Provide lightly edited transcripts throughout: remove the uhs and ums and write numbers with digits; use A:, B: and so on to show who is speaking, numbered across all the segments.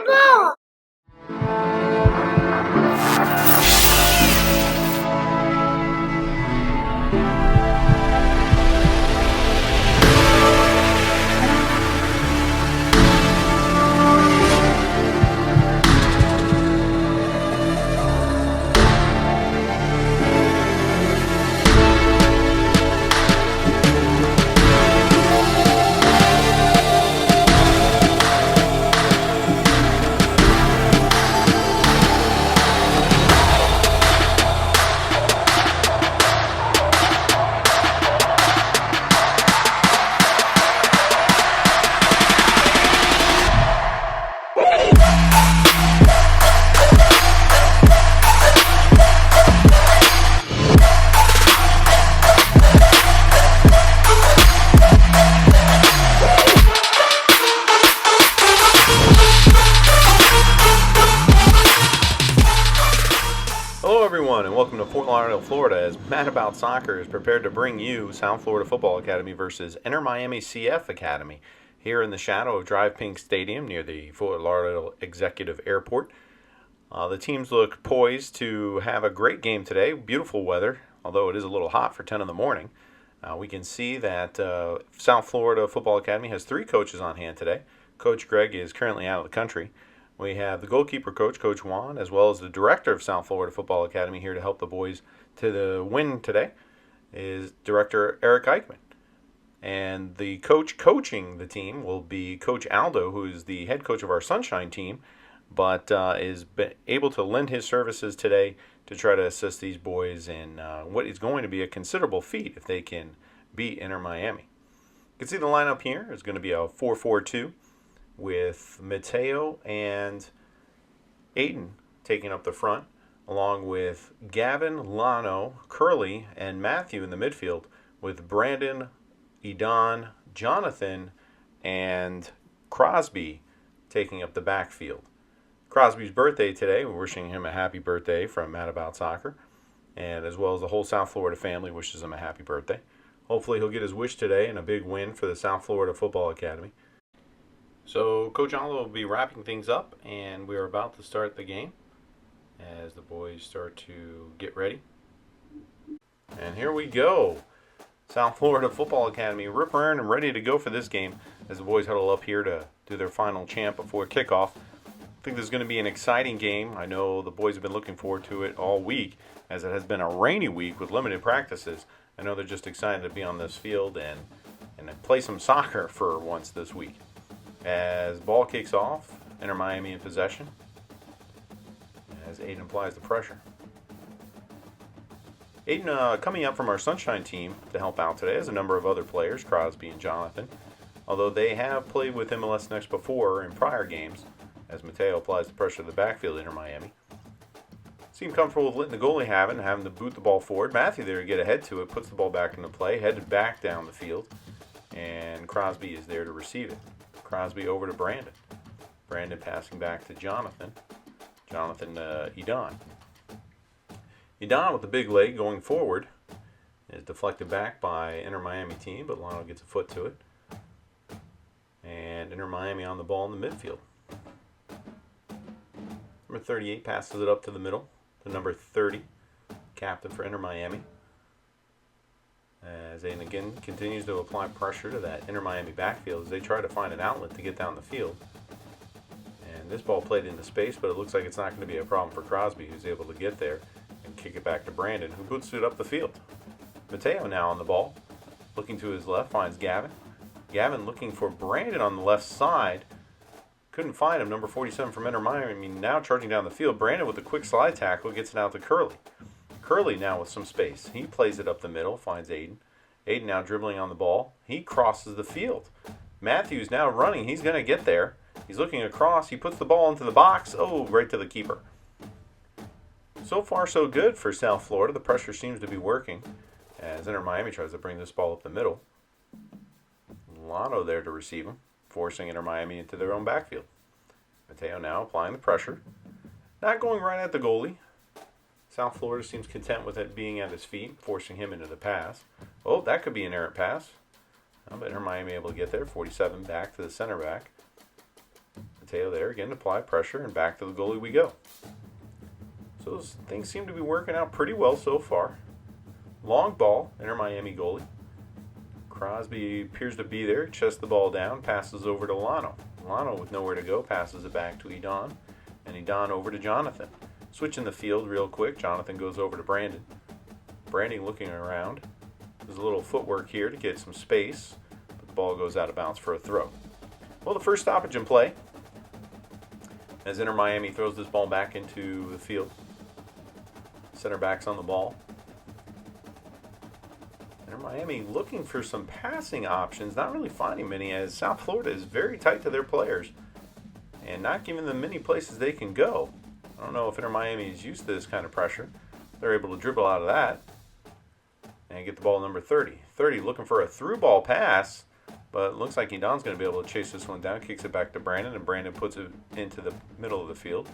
A: ball!
B: Hello everyone and welcome to Fort Lauderdale, Florida as Mad About Soccer is prepared to bring you South Florida Football Academy versus Inter Miami CF Academy here in the shadow of Drive Pink Stadium near the Fort Lauderdale Executive Airport. The teams look poised to have a great game today. Beautiful weather, although it is a little hot for 10 in the morning. We can see that South Florida Football Academy has 3 coaches on hand today. Coach Greg is currently out of the country. We have the goalkeeper coach, Coach Juan, as well as the director of South Florida Football Academy here to help the boys to the win today is Director Eric Eichmann. And the coach coaching the team will be Coach Aldo, who is the head coach of our Sunshine team, but is able to lend his services today to try to assist these boys in what is going to be a considerable feat if they can beat Inter Miami. You can see the lineup here is going to be a 4-4-2. With Mateo and Aiden taking up the front, along with Gavin, Lano, Curly, and Matthew in the midfield, with Brandon, Edon, Jonathan, and Crosby taking up the backfield. Crosby's birthday today. We're wishing him a happy birthday from Mad About Soccer, and as well as the whole South Florida family wishes him a happy birthday. Hopefully he'll get his wish today and a big win for the South Florida Football Academy. So Coach Aldo will be wrapping things up, and we are about to start the game as the boys start to get ready. And here we go. South Florida Football Academy rip-roaring and ready to go for this game as the boys huddle up here to do their final chant before kickoff. I think this is going to be an exciting game. I know the boys have been looking forward to it all week as it has been a rainy week with limited practices. I know they're just excited to be on this field and play some soccer for once this week. As ball kicks off, Inter Miami in possession as Aiden applies the pressure. Aiden coming up from our Sunshine team to help out today has a number of other players, Crosby and Jonathan, although they have played with MLS Next before in prior games as Mateo applies the pressure to the backfield Inter Miami. Seem comfortable with letting the goalie have it and having to boot the ball forward. Matthew there to get ahead to it, puts the ball back into play, headed back down the field, and Crosby is there to receive it. Crosby over to Brandon. Brandon passing back to Jonathan. Jonathan Edon. Edon with the big leg going forward is deflected back by Inter Miami team, but Lano gets a foot to it. And Inter Miami on the ball in the midfield. Number 38 passes it up to the middle to number 30, captain for Inter Miami. As Aiden again continues to apply pressure to that Inter Miami backfield as they try to find an outlet to get down the field. And this ball played into space, but it looks like it's not going to be a problem for Crosby, who's able to get there and kick it back to Brandon, who boots it up the field. Mateo now on the ball, looking to his left, finds Gavin. Gavin looking for Brandon on the left side. Couldn't find him. Number 47 from Inter Miami now charging down the field. Brandon with a quick slide tackle gets it out to Curly. Curly now with some space. He plays it up the middle, finds Aiden. Aiden now dribbling on the ball. He crosses the field. Matthews now running. He's going to get there. He's looking across. He puts the ball into the box. Oh, right to the keeper. So far, so good for South Florida. The pressure seems to be working as Inter Miami tries to bring this ball up the middle. Lano there to receive him, forcing Inter Miami into their own backfield. Mateo now applying the pressure. Not going right at the goalie. South Florida seems content with it being at his feet, forcing him into the pass. Oh, that could be an errant pass. But Inter Miami able to get there. 47 back to the center back. Mateo there again to apply pressure, and back to the goalie we go. So those things seem to be working out pretty well so far. Long ball, Inter Miami goalie. Crosby appears to be there, chests the ball down, passes over to Lano. Lano with nowhere to go, passes it back to Edon, and Edon over to Jonathan. Switching the field real quick, Jonathan goes over to Brandon. Brandon looking around. There's a little footwork here to get some space, but the ball goes out of bounds for a throw. Well, the first stoppage in play as Inter Miami throws this ball back into the field. Center back's on the ball. Inter Miami looking for some passing options, not really finding many, as South Florida is very tight to their players and not giving them many places they can go. I don't know if Inter Miami is used to this kind of pressure. They're able to dribble out of that and get the ball number 30. 30 looking for a through ball pass, but it looks like Edon's going to be able to chase this one down, kicks it back to Brandon, and Brandon puts it into the middle of the field.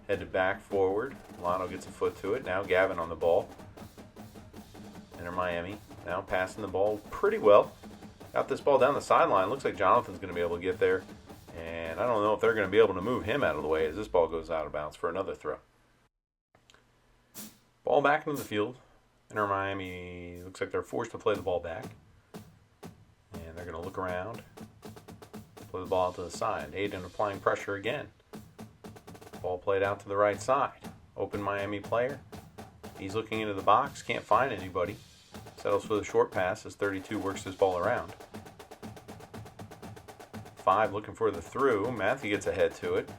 B: Headed back forward. Lano gets a foot to it. Now Gavin on the ball. Inter Miami now passing the ball pretty well. Got this ball down the sideline. Looks like Jonathan's going to be able to get there. And I don't know if they're going to be able to move him out of the way as this ball goes out of bounds for another throw. Ball back into the field. Inter Miami looks like they're forced to play the ball back. And they're going to look around. Play the ball out to the side. Aiden applying pressure again. Ball played out to the right side. Open Miami player. He's looking into the box. Can't find anybody. Settles for the short pass as 32 works this ball around. 5 looking for the through. Matthew gets ahead to it.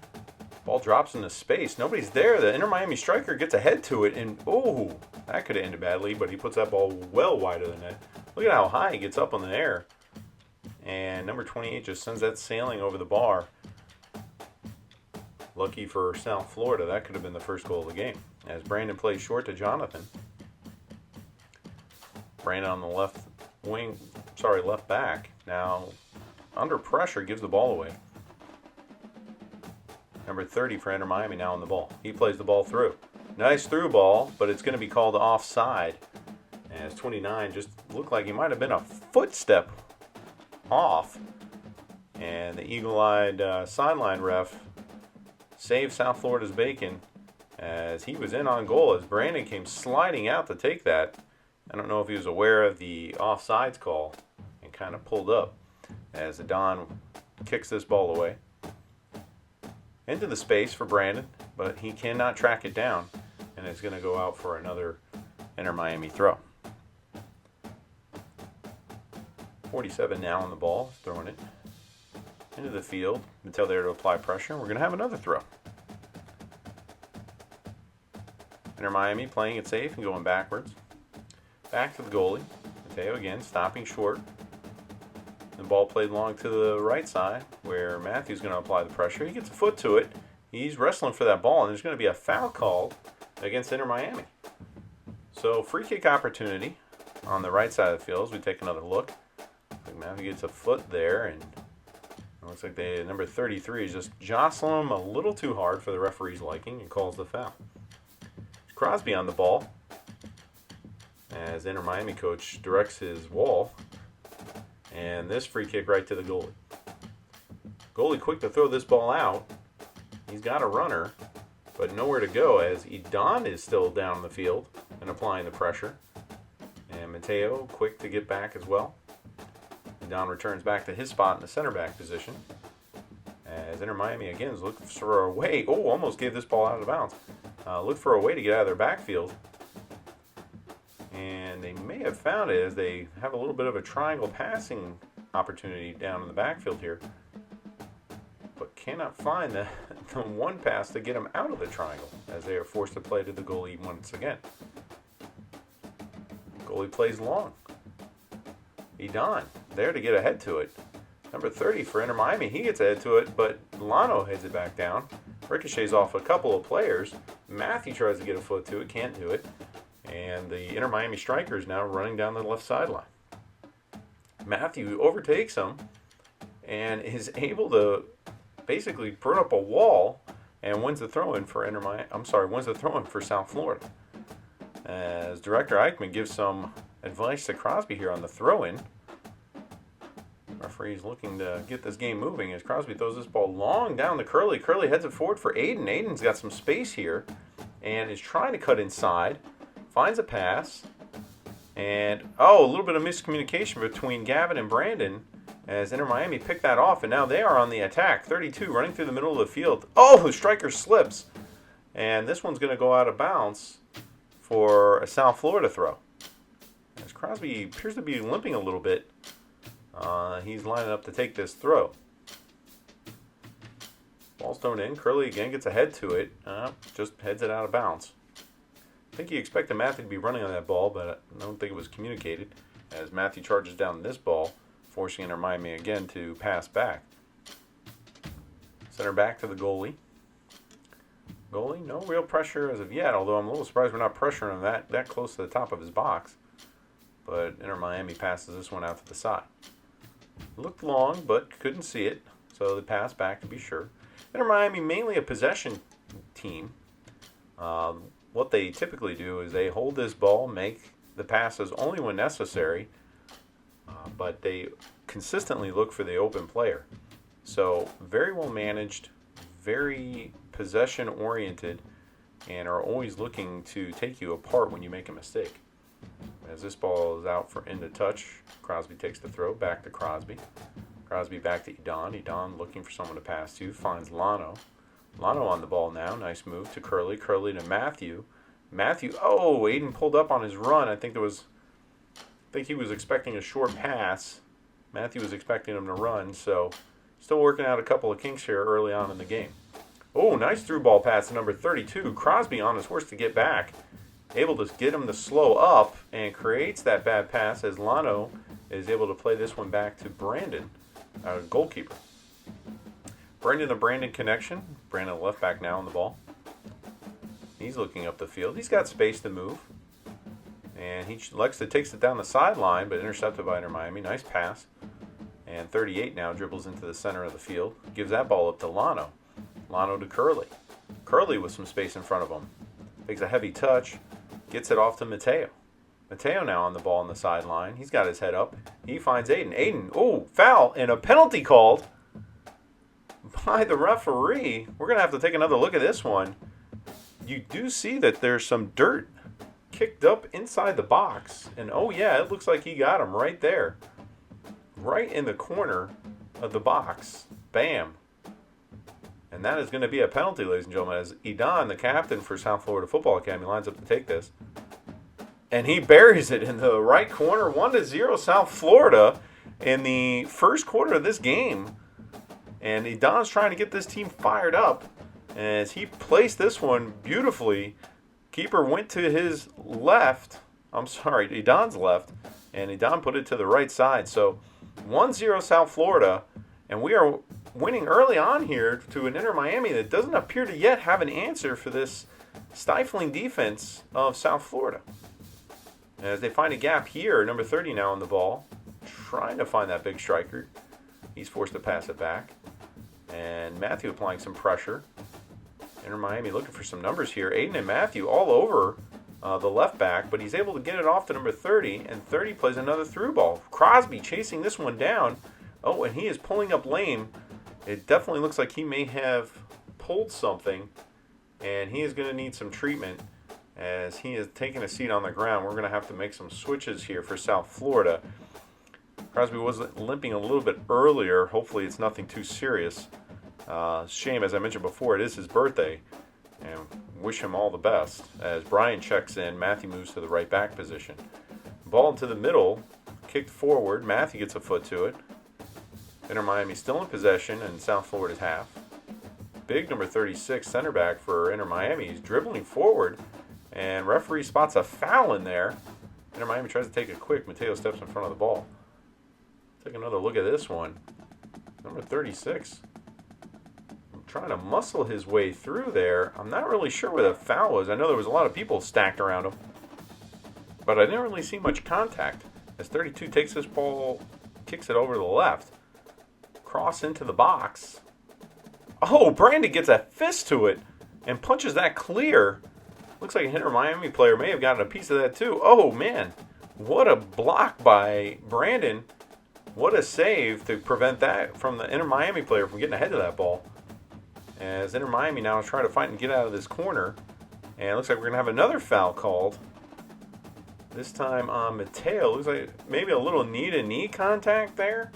B: Ball drops into space. Nobody's there. The Inter Miami striker gets ahead to it. And, oh, that could have ended badly, but he puts that ball well wide of the net. Look at how high he gets up in the air. And number 28 just sends that sailing over the bar. Lucky for South Florida, that could have been the first goal of the game. As Brandon plays short to Jonathan. Brandon on the left back. Now, under pressure, gives the ball away. Number 30 for Inter Miami now on the ball. He plays the ball through. Nice through ball, but it's going to be called offside. As 29 just looked like he might have been a footstep off. And the eagle-eyed sideline ref saved South Florida's bacon as he was in on goal as Brandon came sliding out to take that. I don't know if he was aware of the offsides call and kind of pulled up as Adon kicks this ball away into the space for Brandon, but he cannot track it down, and it's going to go out for another Inter Miami throw. 47 now on the ball, throwing it into the field. Mateo there to apply pressure. We're going to have another throw. Inter Miami playing it safe and going backwards. Back to the goalie. Mateo again stopping short. The ball played long to the right side where Matthew's going to apply the pressure. He gets a foot to it. He's wrestling for that ball, and there's going to be a foul called against Inter Miami. So free kick opportunity on the right side of the field as we take another look. Matthew gets a foot there, and it looks like number 33 is just jostling him a little too hard for the referee's liking and calls the foul. Crosby on the ball as Inter Miami coach directs his wall, and this free kick right to the goalie. Goalie quick to throw this ball out. He's got a runner, but nowhere to go as Edon is still down the field and applying the pressure. And Mateo quick to get back as well. Edon returns back to his spot in the center back position. As Inter Miami again is looking for a way. Oh, almost gave this ball out of bounds. Look for a way to get out of their backfield. And they may have found it as they have a little bit of a triangle passing opportunity down in the backfield here. But cannot find the one pass to get them out of the triangle as they are forced to play to the goalie once again. Goalie plays long. Edon there to get ahead to it. Number 30 for Inter Miami, he gets ahead to it, but Lano heads it back down. Ricochets off a couple of players. Matthew tries to get a foot to it, can't do it. And the Inter Miami striker is now running down the left sideline. Matthew overtakes him and is able to basically put up a wall and wins the throw-in for wins the throw-in for South Florida. As Director Eichmann gives some advice to Crosby here on the throw-in. Referee's looking to get this game moving as Crosby throws this ball long down to Curley. Curley heads it forward for Aiden. Aiden's got some space here and is trying to cut inside. Finds a pass. And, a little bit of miscommunication between Gavin and Brandon as Inter Miami picked that off. And now they are on the attack. 32 running through the middle of the field. Oh, the striker slips. And this one's going to go out of bounds for a South Florida throw. As Crosby appears to be limping a little bit. He's lining up to take this throw. Ball's thrown in. Curley again gets ahead to it. Just heads it out of bounds. I think he expected Matthew to be running on that ball, but I don't think it was communicated. As Matthew charges down this ball, forcing Inter Miami again to pass back. Center back to the goalie. Goalie, no real pressure as of yet, although I'm a little surprised we're not pressuring him that close to the top of his box. But Inter Miami passes this one out to the side. Looked long, but couldn't see it, so the pass back to be sure. Inter Miami mainly a possession team. What they typically do is they hold this ball, make the passes only when necessary, but they consistently look for the open player. So very well managed, very possession-oriented, and are always looking to take you apart when you make a mistake. As this ball is out for into touch, Crosby takes the throw, back to Crosby. Crosby back to Edon. Edon looking for someone to pass to, finds Lano. Lano on the ball now, nice move to Curley. Curley to Matthew. Matthew, Aiden pulled up on his run. I think he was expecting a short pass. Matthew was expecting him to run, so still working out a couple of kinks here early on in the game. Nice through ball pass to number 32. Crosby on his horse to get back. Able to get him to slow up and creates that bad pass as Lano is able to play this one back to Brandon, goalkeeper. Brandon connection. Brandon left back now on the ball. He's looking up the field. He's got space to move. And he takes it down the sideline, but intercepted by Inter Miami. Nice pass. And 38 now dribbles into the center of the field. Gives that ball up to Lano. Lano to Curley. Curley with some space in front of him. Takes a heavy touch. Gets it off to Mateo. Mateo now on the ball on the sideline. He's got his head up. He finds Aiden. Aiden, foul and a penalty called by the referee. We're going to have to take another look at this one. You do see that there's some dirt kicked up inside the box. And it looks like he got him right there. Right in the corner of the box. Bam. And that is going to be a penalty, ladies and gentlemen, as Edon, the captain for South Florida Football Academy, lines up to take this. And he buries it in the right corner, 1-0 South Florida in the first quarter of this game. And Edon's trying to get this team fired up as he placed this one beautifully. Keeper went to his left. Edon's left. And Edon put it to the right side. So 1-0 South Florida. And we are winning early on here to an Inter Miami that doesn't appear to yet have an answer for this stifling defense of South Florida. As they find a gap here, number 30 now on the ball, trying to find that big striker. He's forced to pass it back. And Matthew applying some pressure. Inter Miami looking for some numbers here. Aiden and Matthew all over the left back, but he's able to get it off to number 30, and 30 plays another through ball. Crosby chasing this one down. And he is pulling up lame. It definitely looks like he may have pulled something, and he is going to need some treatment as he is taking a seat on the ground. We're going to have to make some switches here for South Florida. Crosby was limping a little bit earlier. Hopefully it's nothing too serious. Shame, as I mentioned before, it is his birthday, and wish him all the best. As Brian checks in, Matthew moves to the right back position. Ball into the middle, kicked forward. Matthew gets a foot to it. Inter Miami still in possession, and South Florida's half. Big number 36 center back for Inter Miami. He's dribbling forward, and referee spots a foul in there. Inter Miami tries to take it quick. Mateo steps in front of the ball. Take another look at this one. Number 36 trying to muscle his way through there. I'm not really sure where the foul was. I know there was a lot of people stacked around him, but I didn't really see much contact. As 32 takes this ball, kicks it over to the left. Cross into the box. Brandon gets a fist to it and punches that clear. Looks like a Inter Miami player may have gotten a piece of that too. Man, what a block by Brandon. What a save to prevent that from the Inter Miami player from getting ahead of that ball. As Inter Miami now is trying to fight and get out of this corner. And it looks like we're going to have another foul called. This time on Mateo. Looks like maybe a little knee-to-knee contact there.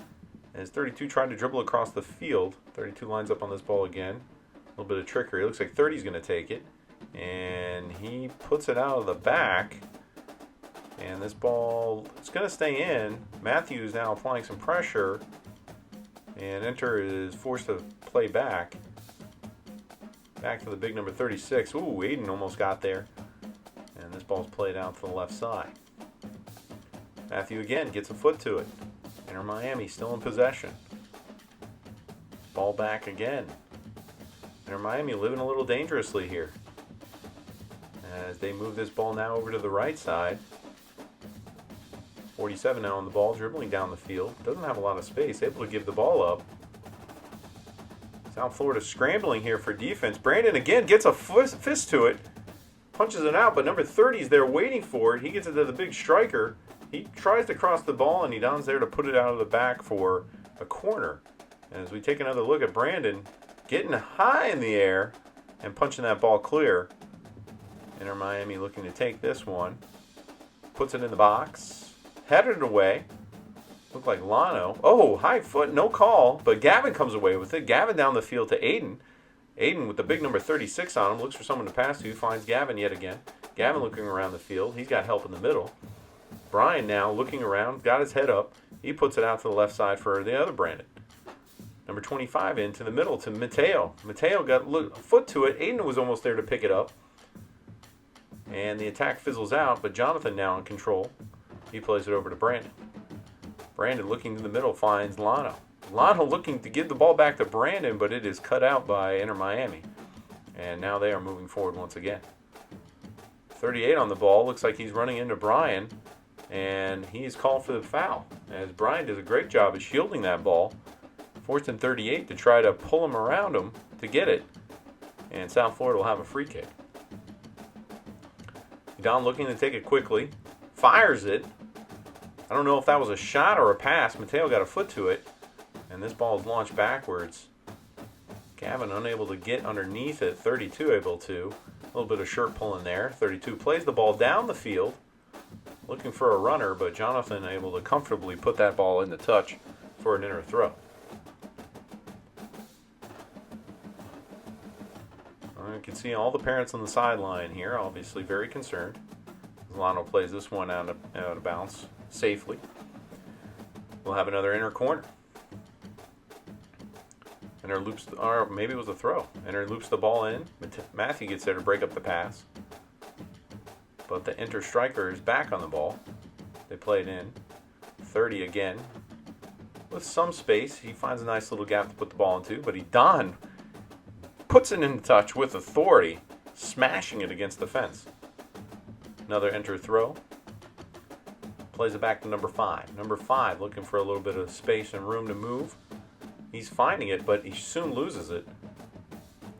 B: As 32 tried to dribble across the field. 32 lines up on this ball again. A little bit of trickery. It looks like 30's going to take it. And he puts it out of the back. And this ball is going to stay in. Matthews now applying some pressure. And Inter is forced to play back. Back to the big number 36. Ooh, Aiden almost got there. And this ball's played out to the left side. Matthew again gets a foot to it. Inter Miami still in possession. Ball back again. Inter Miami living a little dangerously here. As they move this ball now over to the right side. 47 now on the ball, dribbling down the field. Doesn't have a lot of space, able to give the ball up. South Florida scrambling here for defense. Brandon again gets a fist to it. Punches it out, but number 30 is there waiting for it. He gets it to the big striker. He tries to cross the ball, and Don's there to put it out of the back for a corner. And as we take another look at Brandon, getting high in the air and punching that ball clear. Inter Miami looking to take this one. Puts it in the box. Headed it away. Looked like Lano. Oh, high foot, no call. But Gavin comes away with it. Gavin down the field to Aiden. Aiden with the big number 36 on him. Looks for someone to pass to. Finds Gavin yet again. Gavin looking around the field. He's got help in the middle. Brian now looking around. Got his head up. He puts it out to the left side for the other Brandon. Number 25 into the middle to Mateo. Mateo got a foot to it. Aiden was almost there to pick it up. And the attack fizzles out. But Jonathan now in control. He plays it over to Brandon. Brandon looking to the middle finds Lano. Lano looking to give the ball back to Brandon, but it is cut out by Inter Miami. And now they are moving forward once again. 38 on the ball. Looks like he's running into Brian. And he's called for the foul. As Brian does a great job of shielding that ball. Forcing 38 to try to pull him around him to get it. And South Florida will have a free kick. Don looking to take it quickly. Fires it. I don't know if that was a shot or a pass. Mateo got a foot to it. And this ball is launched backwards. Gavin unable to get underneath it. 32 able to. A little bit of shirt pulling there. 32 plays the ball down the field. Looking for a runner, but Jonathan able to comfortably put that ball in the touch for an inner throw. You can see all the parents on the sideline here, obviously very concerned. Lano plays this one out of bounds safely. We'll have another inner corner. Inter loops, or maybe it was a throw. Inter loops the ball in. Matthew gets there to break up the pass. But the Inter striker is back on the ball. They play it in. 30 again. With some space, he finds a nice little gap to put the ball into, but Don puts it in touch with authority, smashing it against the fence. Another Inter throw. Plays it back to number 5. Number 5 looking for a little bit of space and room to move. He's finding it, but he soon loses it.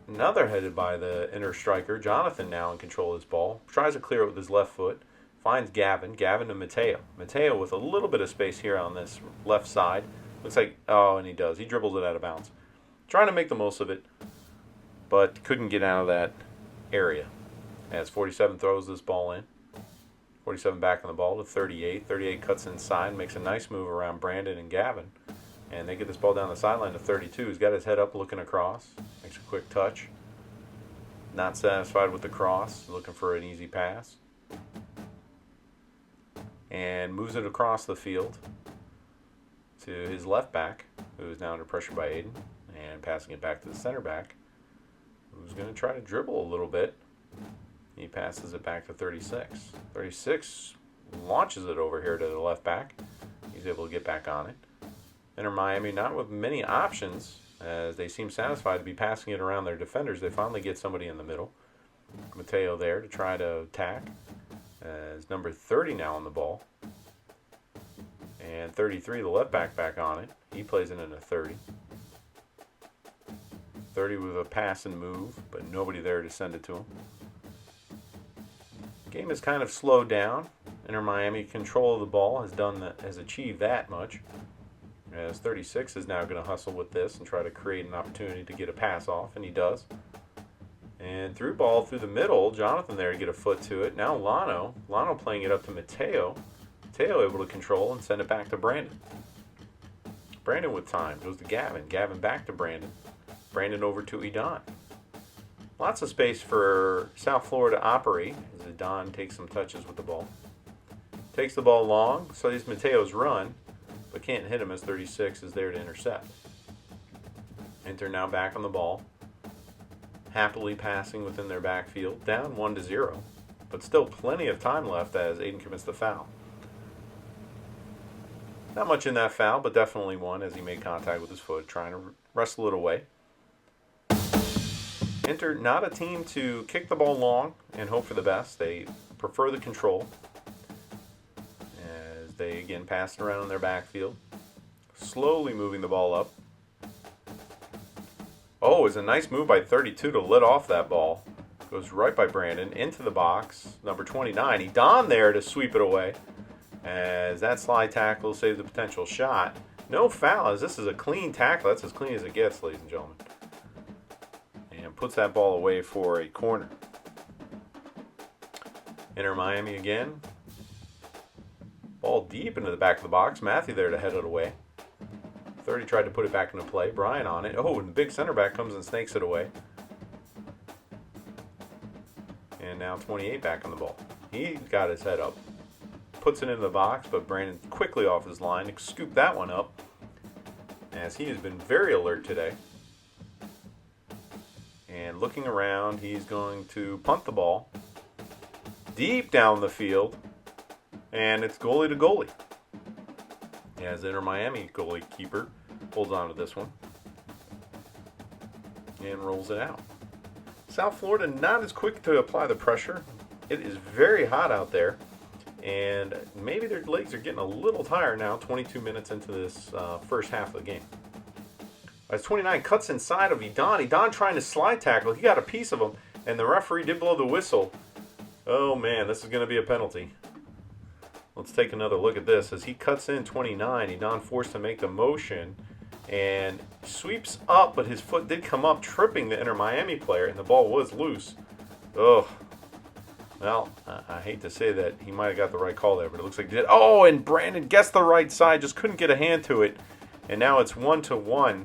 B: Another headed by the Inter striker. Jonathan now in control of this ball. Tries to clear it with his left foot. Finds Gavin. Gavin to Mateo. Mateo with a little bit of space here on this left side. Looks like, oh, and he does. He dribbles it out of bounds. Trying to make the most of it, but couldn't get out of that area. As 47 throws this ball in. 47 back on the ball to 38. 38 cuts inside, makes a nice move around Brandon and Gavin. And they get this ball down the sideline to 32. He's got his head up looking across. Makes a quick touch. Not satisfied with the cross. Looking for an easy pass. And moves it across the field to his left back, who is now under pressure by Aiden. And passing it back to the center back, who's going to try to dribble a little bit. He passes it back to 36. 36 launches it over here to the left back. He's able to get back on it. Inter Miami not with many options, as they seem satisfied to be passing it around their defenders. They finally get somebody in the middle. Mateo there to try to attack. As number 30 now on the ball. And 33, the left back on it. He plays it in a 30. 30 with a pass and move, but nobody there to send it to him. Game has kind of slowed down. Inter Miami control of the ball has achieved that much. As 36 is now going to hustle with this and try to create an opportunity to get a pass off, and he does. And through ball through the middle, Jonathan there to get a foot to it. Now Lano playing it up to Mateo. Mateo able to control and send it back to Brandon. Brandon with time, goes to Gavin. Gavin back to Brandon. Brandon over to Edon. Lots of space for South Florida to operate as Edon takes some touches with the ball. Takes the ball long, studies Mateo's run, but can't hit him as 36 is there to intercept. Inter now back on the ball. Happily passing within their backfield, down 1-0, but still plenty of time left as Aiden commits the foul. Not much in that foul, but definitely one as he made contact with his foot, trying to wrestle it away. Inter, not a team to kick the ball long and hope for the best. They prefer the control. As they again pass it around in their backfield. Slowly moving the ball up. Oh, it's a nice move by 32 to let off that ball. Goes right by Brandon into the box. Number 29, Edon there to sweep it away. As that slide tackle saves the potential shot. No foul, as this is a clean tackle. That's as clean as it gets, ladies and gentlemen. And puts that ball away for a corner. Inter Miami again. Ball deep into the back of the box. Matthew there to head it away. 30 tried to put it back into play. Brian on it. Oh, and the big center back comes and snakes it away. And now 28 back on the ball. He got his head up. Puts it into the box, but Brandon quickly off his line to scoop that one up. As he has been very alert today. And looking around, he's going to punt the ball. Deep down the field. And it's goalie to goalie. As Inter Miami goalkeeper holds on to this one and rolls it out. South Florida not as quick to apply the pressure. It is very hot out there, and maybe their legs are getting a little tired now. 22 minutes into this first half of the game. As 29 cuts inside of Edon. Edon trying to slide tackle. He got a piece of him, and the referee did blow the whistle. Oh man, this is going to be a penalty. Let's take another look at this. As he cuts in 29, Edon forced to make the motion and sweeps up, but his foot did come up, tripping the Inter Miami player, and the ball was loose. Oh, well, I hate to say that he might have got the right call there, but it looks like he did. Oh, and Brandon guessed the right side, just couldn't get a hand to it. And now it's 1-1.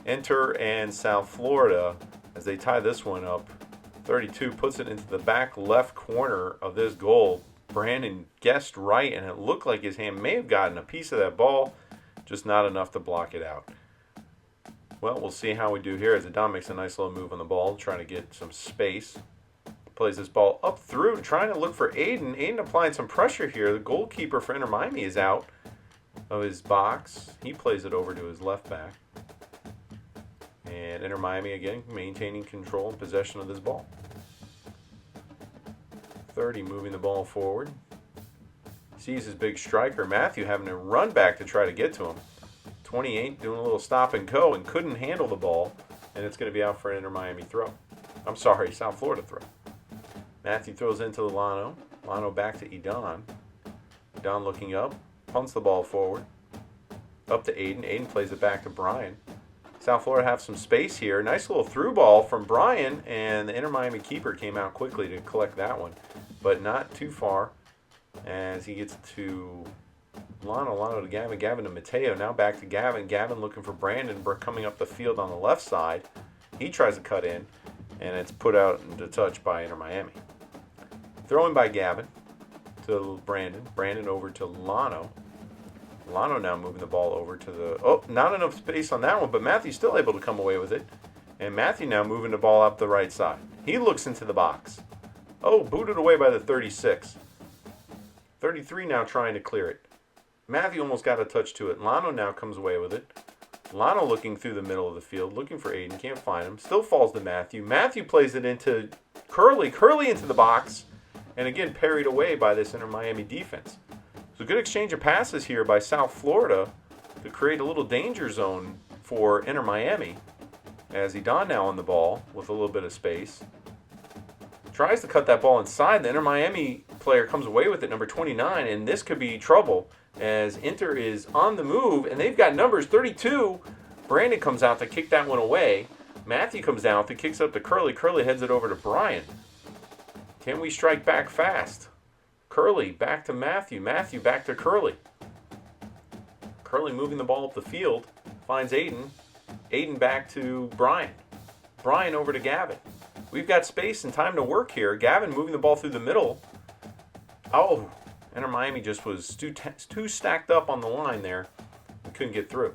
B: Inter and South Florida as they tie this one up. 32 puts it into the back left corner of this goal. Brandon guessed right, and it looked like his hand may have gotten a piece of that ball, just not enough to block it out. Well, we'll see how we do here as Edon makes a nice little move on the ball, trying to get some space. Plays this ball up through, trying to look for Aiden. Aiden applying some pressure here. The goalkeeper for Inter Miami is out of his box. He plays it over to his left back. And Inter Miami again maintaining control and possession of this ball. 30 moving the ball forward. Sees his big striker, Matthew, having to run back to try to get to him. 28 doing a little stop and go and couldn't handle the ball. And it's going to be out for an Inter Miami throw. I'm sorry, South Florida throw. Matthew throws into the Lano. Lano back to Edon. Edon looking up. Punts the ball forward. Up to Aiden. Aiden plays it back to Brian. South Florida have some space here. Nice little through ball from Brian, and the Inter Miami keeper came out quickly to collect that one, but not too far as he gets to Lano to Gavin, Gavin to Mateo, now back to Gavin. Gavin looking for Brandon coming up the field on the left side. He tries to cut in, and it's put out into touch by Inter Miami. Throwing by Gavin to Brandon. Brandon over to Lano. Lano now moving the ball over to the... Oh, not enough space on that one, but Matthew's still able to come away with it. And Matthew now moving the ball up the right side. He looks into the box. Oh, booted away by the 36. 33 now trying to clear it. Matthew almost got a touch to it. Lano now comes away with it. Lano looking through the middle of the field, looking for Aiden. Can't find him. Still falls to Matthew. Matthew plays it into Curly. Curly into the box. And again, parried away by this Inter Miami defense. So good exchange of passes here by South Florida to create a little danger zone for Inter Miami. As Edon now on the ball with a little bit of space. Tries to cut that ball inside. The Inter Miami player comes away with it, number 29, and this could be trouble as Inter is on the move, and they've got numbers 32. Brandon comes out to kick that one away. Matthew comes out to kicks up to Curly. Curly heads it over to Brian. Can we strike back fast? Curly back to Matthew. Matthew back to Curly. Curly moving the ball up the field. Finds Aiden. Aiden back to Brian. Brian over to Gavin. We've got space and time to work here. Gavin moving the ball through the middle. Oh, Inter Miami just was too stacked up on the line there. We couldn't get through.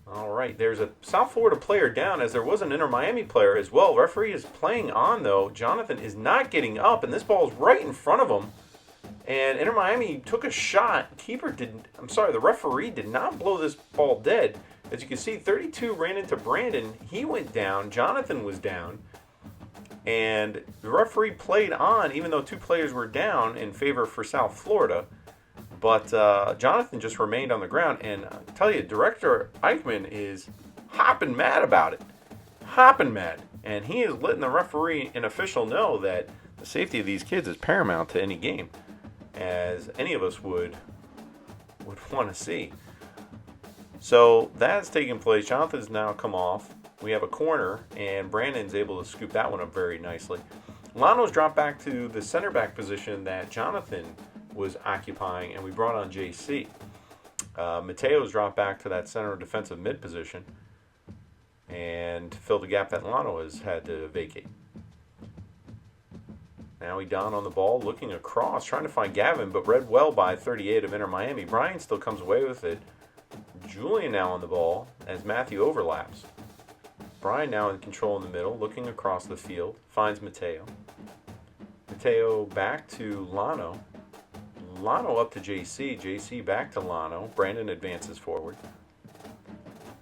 B: All right, there's a South Florida player down, as there was an Inter Miami player as well. Referee is playing on, though. Jonathan is not getting up, and this ball is right in front of him. And Inter Miami took a shot. The referee did not blow this ball dead. As you can see, 32 ran into Brandon. He went down. Jonathan was down. And the referee played on, even though two players were down in favor for South Florida. But Jonathan just remained on the ground. And I tell you, Director Eichmann is hopping mad about it. Hopping mad. And he is letting the referee and official know that the safety of these kids is paramount to any game, as any of us would want to see. So that's taking place. Jonathan's now come off. We have a corner, and Brandon's able to scoop that one up very nicely. Lano's dropped back to the center back position that Jonathan was occupying, and we brought on JC. Mateo's dropped back to that center defensive mid position and filled the gap that Lano has had to vacate. Now Edon on the ball, looking across, trying to find Gavin, but read well by 38 of Inter Miami. Brian still comes away with it. Julian now on the ball as Matthew overlaps. Brian now in control in the middle, looking across the field, finds Mateo. Mateo back to Lano. Lano up to JC. JC back to Lano. Brandon advances forward.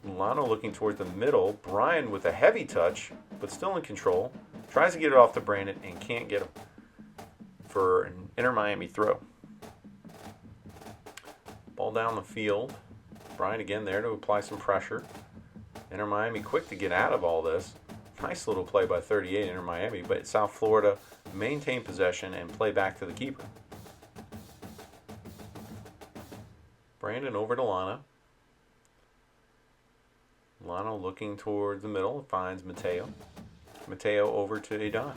B: Lano looking towards the middle. Brian with a heavy touch, but still in control. Tries to get it off to Brandon and can't get him for an Inter Miami throw. Ball down the field. Brian again there to apply some pressure. Inter Miami quick to get out of all this. Nice little play by 38 Inter Miami, but South Florida maintain possession and play back to the keeper. Brandon over to Lano. Lano looking towards the middle, finds Mateo. Mateo over to Edon.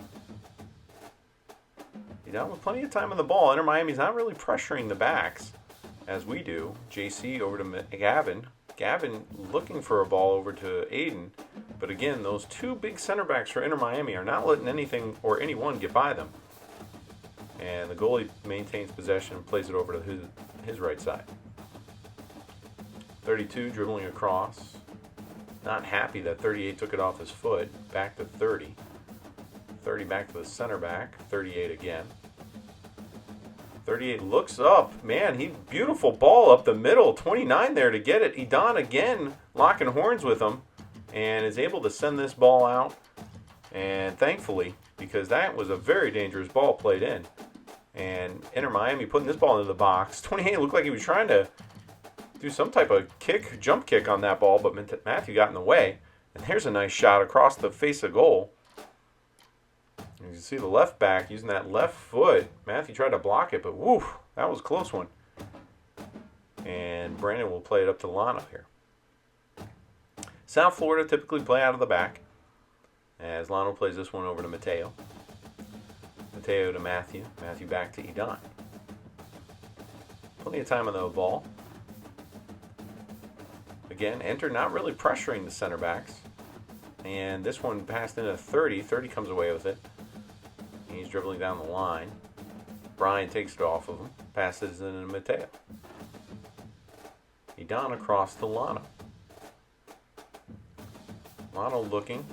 B: Edon with plenty of time on the ball. Inter Miami's not really pressuring the backs as we do. JC over to Gavin. Gavin looking for a ball over to Aiden. But again, those two big center backs for Inter Miami are not letting anything or anyone get by them. And the goalie maintains possession and plays it over to his right side. 32 dribbling across. Not happy that 38 took it off his foot. Back to 30. 30 back to the center back. 38 again. 38 looks up. Man, beautiful ball up the middle. 29 there to get it. Edon again locking horns with him and is able to send this ball out. And thankfully, because that was a very dangerous ball played in. And Inter Miami putting this ball into the box. 28 looked like he was trying to do some type of jump kick on that ball, but Matthew got in the way. And there's a nice shot across the face of goal. You can see the left back using that left foot. Matthew tried to block it, but woo, that was a close one. And Brandon will play it up to Lano here. South Florida typically play out of the back, as Lano plays this one over to Mateo. Mateo to Matthew. Matthew back to Edon. Plenty of time on the ball. Again, Inter not really pressuring the center backs. And this one passed into 30. 30 comes away with it. He's dribbling down the line. Brian takes it off of him. Passes it into Mateo. Edon across to Lano. Lano looking.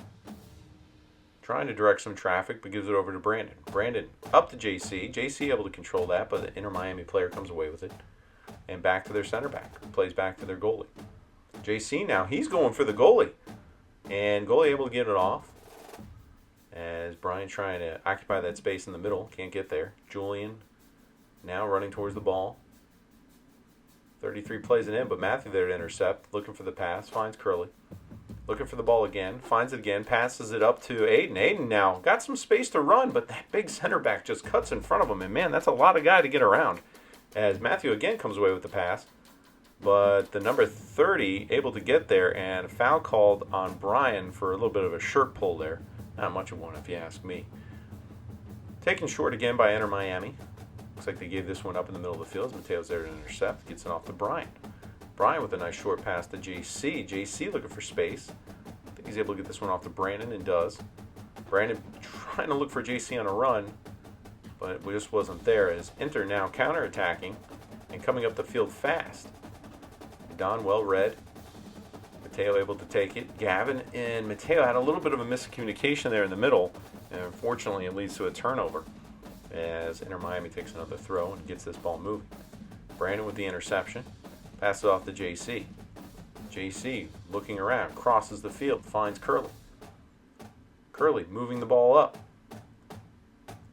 B: Trying to direct some traffic, but gives it over to Brandon. Brandon up to JC. JC able to control that, but the Inter Miami player comes away with it. And back to their center back. Plays back to their goalie. JC now, he's going for the goalie. And goalie able to get it off. As Brian trying to occupy that space in the middle. Can't get there. Julian now running towards the ball. 33 plays it in, but Matthew there to intercept. Looking for the pass. Finds Curly. Looking for the ball again. Finds it again. Passes it up to Aiden. Aiden now got some space to run, but that big center back just cuts in front of him. And man, that's a lot of guy to get around. as Matthew again comes away with the pass, but the number 30 able to get there, and a foul called on Brian for a little bit of a shirt pull there. Not much of one if you ask me. Taken short again by Inter Miami. Looks like they gave this one up in the middle of the field. Mateo's there to intercept. Gets it off to Brian. Brian with a nice short pass to JC. JC looking for space. I think he's able to get this one off to Brandon, and does. Brandon trying to look for JC on a run, but it just wasn't there, as Inter now counterattacking and coming up the field fast. Don well read. Mateo able to take it. Gavin and Mateo had a little bit of a miscommunication there in the middle, and unfortunately it leads to a turnover as Inter Miami takes another throw and gets this ball moving. Brandon with the interception. Passes it off to JC. JC looking around, crosses the field, finds Curly. Curly moving the ball up.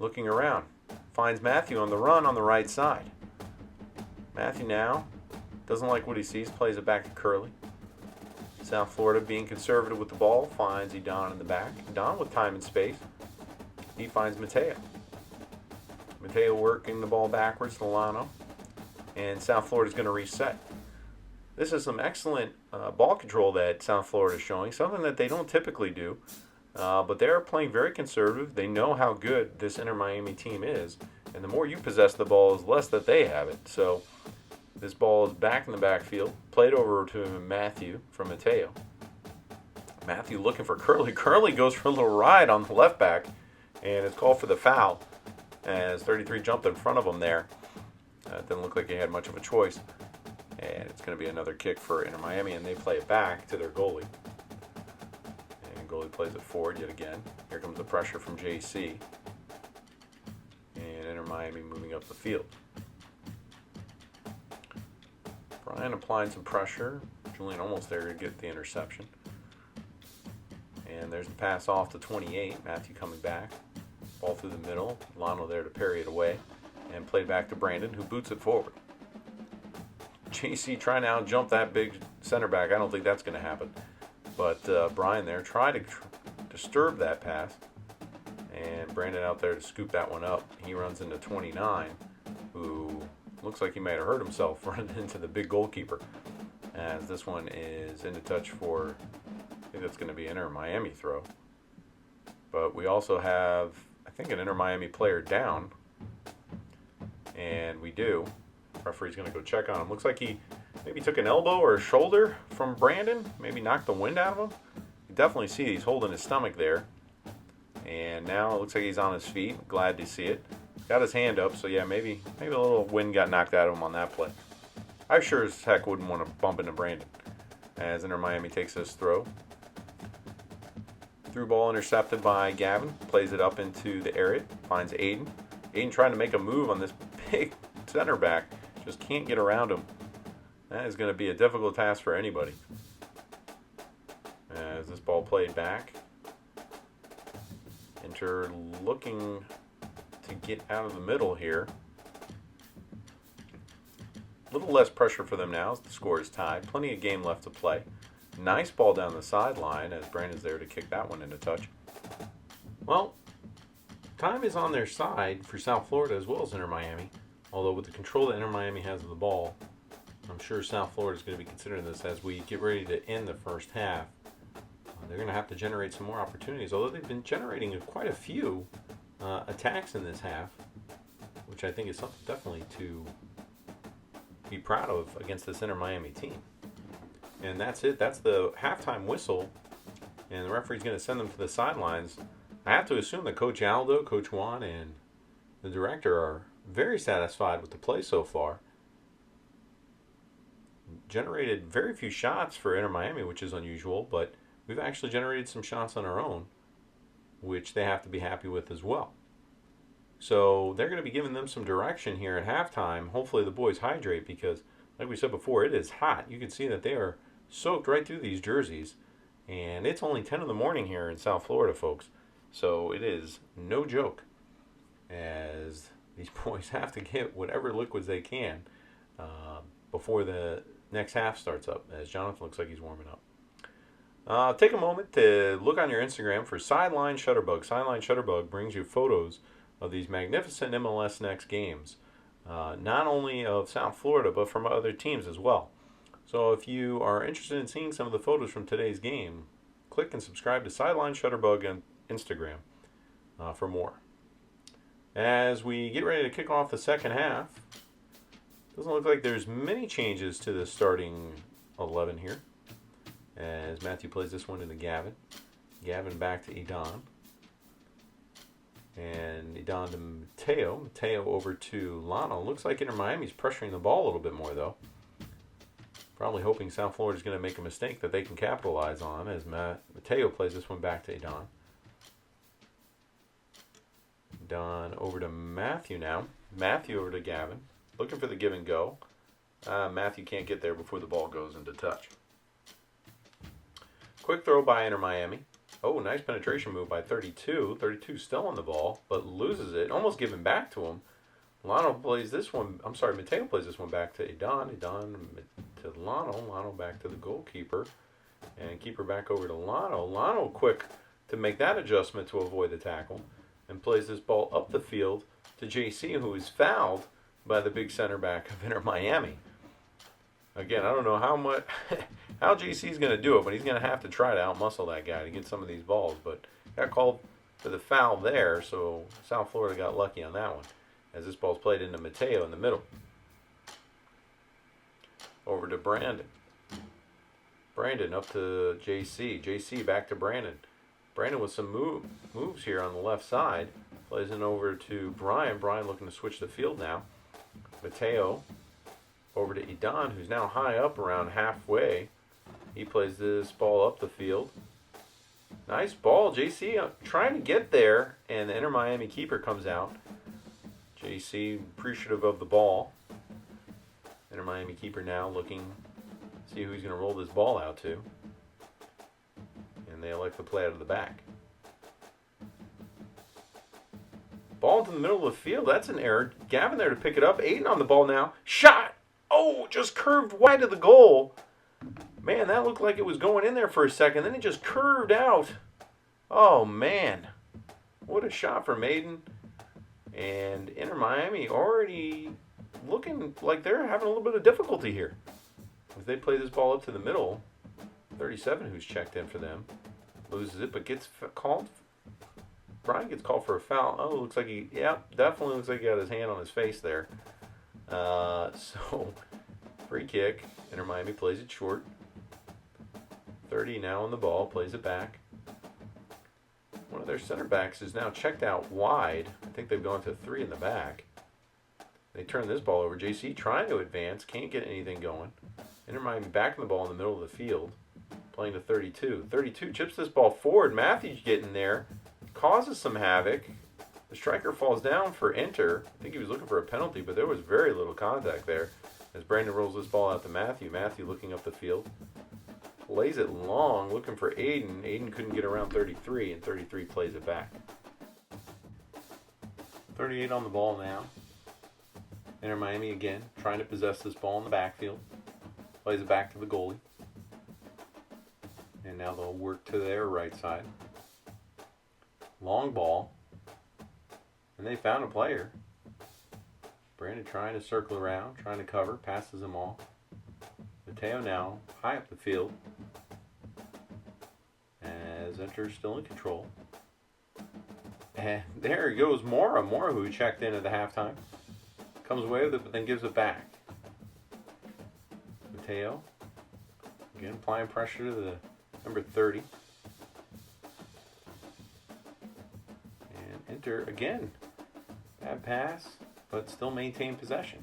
B: Looking around, finds Matthew on the run on the right side. Matthew now doesn't like what he sees, plays it back to Curly. South Florida being conservative with the ball, finds Edon in the back. Edon with time and space. He finds Mateo. Mateo working the ball backwards to Lano. And South Florida's going to reset. This is some excellent ball control that South Florida is showing, something that they don't typically do. But they're playing very conservative. They know how good this Inter Miami team is. And the more you possess the ball, is less that they have it. So this ball is back in the backfield. Played over to Matthew from Mateo. Matthew looking for Curly. Curly goes for a little ride on the left back. And it's called for the foul, as 33 jumped in front of him there. It didn't look like he had much of a choice. And it's going to be another kick for Inter Miami, and they play it back to their goalie. And goalie plays it forward yet again. Here comes the pressure from JC. And Inter Miami moving up the field. Brian applying some pressure. Julian almost there to get the interception. And there's the pass off to 28. Matthew coming back. Ball through the middle. Lano there to parry it away. And played back to Brandon, who boots it forward. JC trying to out-jump that big center back. I don't think that's going to happen. But Brian there tried to disturb that pass. And Brandon out there to scoop that one up. He runs into 29, who looks like he might have hurt himself running into the big goalkeeper. As this one is into touch for, I think that's going to be an Inter Miami throw. But we also have, I think, an Inter Miami player down. And we do. Referee's going to go check on him. Looks like he maybe took an elbow or a shoulder from Brandon. Maybe knocked the wind out of him. You definitely see he's holding his stomach there. And now it looks like he's on his feet. Glad to see it. Got his hand up, so yeah, maybe a little wind got knocked out of him on that play. I sure as heck wouldn't want to bump into Brandon. As Inter Miami takes this throw. Through ball intercepted by Gavin. Plays it up into the area. Finds Aiden. Aiden trying to make a move on this big center back. Just can't get around him. That is going to be a difficult task for anybody. As this ball played back. Inter looking to get out of the middle here. A little less pressure for them now as the score is tied. Plenty of game left to play. Nice ball down the sideline as Brandon's there to kick that one into touch. Well, time is on their side for South Florida as well as Inter Miami. Although with the control that Inter Miami has of the ball, I'm sure South Florida is going to be considering this as we get ready to end the first half. They're going to have to generate some more opportunities, although they've been generating quite a few attacks in this half, which I think is something definitely to be proud of against this Inter Miami team. And that's it. That's the halftime whistle, and the referee's going to send them to the sidelines. I have to assume that Coach Aldo, Coach Juan, and the director are very satisfied with the play so far. Generated very few shots for Inter Miami, which is unusual, but we've actually generated some shots on our own, which they have to be happy with as well. So they're going to be giving them some direction here at halftime. Hopefully the boys hydrate because, like we said before, it is hot. You can see that they are soaked right through these jerseys. And it's only 10 in the morning here in South Florida, folks. So it is no joke, as these boys have to get whatever liquids they can before the next half starts up, as Jonathan looks like he's warming up. Take a moment to look on your Instagram for Sideline Shutterbug. Sideline Shutterbug brings you photos of these magnificent MLS Next games. not only of South Florida, but from other teams as well. So if you are interested in seeing some of the photos from today's game, click and subscribe to Sideline Shutterbug on Instagram for more. As we get ready to kick off the second half, doesn't look like there's many changes to the starting 11 here. As Matthew plays this one into Gavin. Gavin back to Edon. And Edon to Mateo. Mateo over to Lano. Looks like Inter Miami's pressuring the ball a little bit more, though. Probably hoping South Florida's going to make a mistake that they can capitalize on as Mateo plays this one back to Edon. Edon over to Matthew now. Matthew over to Gavin. Looking for the give and go. Matthew can't get there before the ball goes into touch. Quick throw by Inter Miami. Oh, nice penetration move by 32. 32 still on the ball, but loses it. Almost given back to him. Lano plays this one. I'm sorry, Mateo plays this one back to Edon. Edon to Lano. Lano back to the goalkeeper. And keeper back over to Lano. Lano quick to make that adjustment to avoid the tackle. And plays this ball up the field to JC, who is fouled by the big center back of Inter Miami. Again, I don't know how JC's going to do it, but he's going to have to try to outmuscle that guy to get some of these balls. But got called for the foul there, so South Florida got lucky on that one. As this ball's played into Mateo in the middle. Over to Brandon. Brandon up to JC. JC back to Brandon. Brandon with some moves here on the left side. Plays it over to Brian. Brian looking to switch the field now. Mateo over to Edon, who's now high up around halfway. He plays this ball up the field. Nice ball. JC trying to get there, and the Inter Miami keeper comes out. JC appreciative of the ball. Inter Miami keeper now looking to see who he's going to roll this ball out to. And they elect to play out of the back. Ball into the middle of the field. That's an error. Gavin there to pick it up. Aiden on the ball now. Shot! Oh, just curved wide of the goal. Man, that looked like it was going in there for a second. Then it just curved out. Oh, man. What a shot from Aiden. And Inter Miami already looking like they're having a little bit of difficulty here. As they play this ball up to the middle, 37 who's checked in for them. Loses it, but gets called. Brian gets called for a foul. Oh, looks like definitely looks like he got his hand on his face there. So, free kick. Inter Miami plays it short. 30 now on the ball, plays it back. One of their center backs is now checked out wide. I think they've gone to 3 in the back. They turn this ball over. JC trying to advance, can't get anything going. Inter Miami back in the ball in the middle of the field, playing to 32. 32 chips this ball forward. Matthews getting there, causes some havoc. The striker falls down for Inter. I think he was looking for a penalty, but there was very little contact there. As Brandon rolls this ball out to Matthew. Matthew looking up the field. Lays it long, looking for Aiden. Aiden couldn't get around 33, and 33 plays it back. 38 on the ball now. Inter Miami again, trying to possess this ball in the backfield. Plays it back to the goalie. And now they'll work to their right side. Long ball. And they found a player. Brandon trying to circle around, trying to cover, passes them all. Mateo now high up the field. As Inter's still in control. And there goes Mora. Mora, who checked in at the halftime. Comes away with it, but then gives it back. Mateo. Again, applying pressure to the number 30. And Inter, again. Bad pass, but still maintain possession.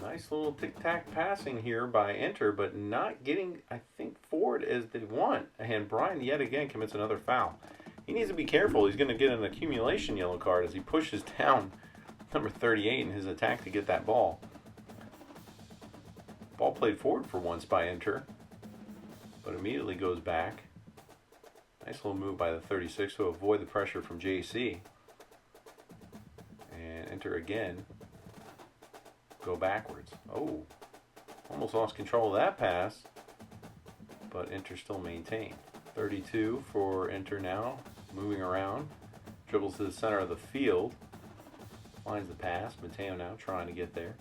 B: Nice little tic-tac passing here by Inter, but not getting, I think, forward as they want. And Brian yet again commits another foul. He needs to be careful. He's going to get an accumulation yellow card as he pushes down number 38 in his attack to get that ball. Ball played forward for once by Inter, but immediately goes back. Nice little move by the 36 to avoid the pressure from JC. And Inter again. Go backwards. Oh, almost lost control of that pass, but Inter still maintained. 32 for Inter now, moving around, dribbles to the center of the field, finds the pass. Mateo now trying to get there.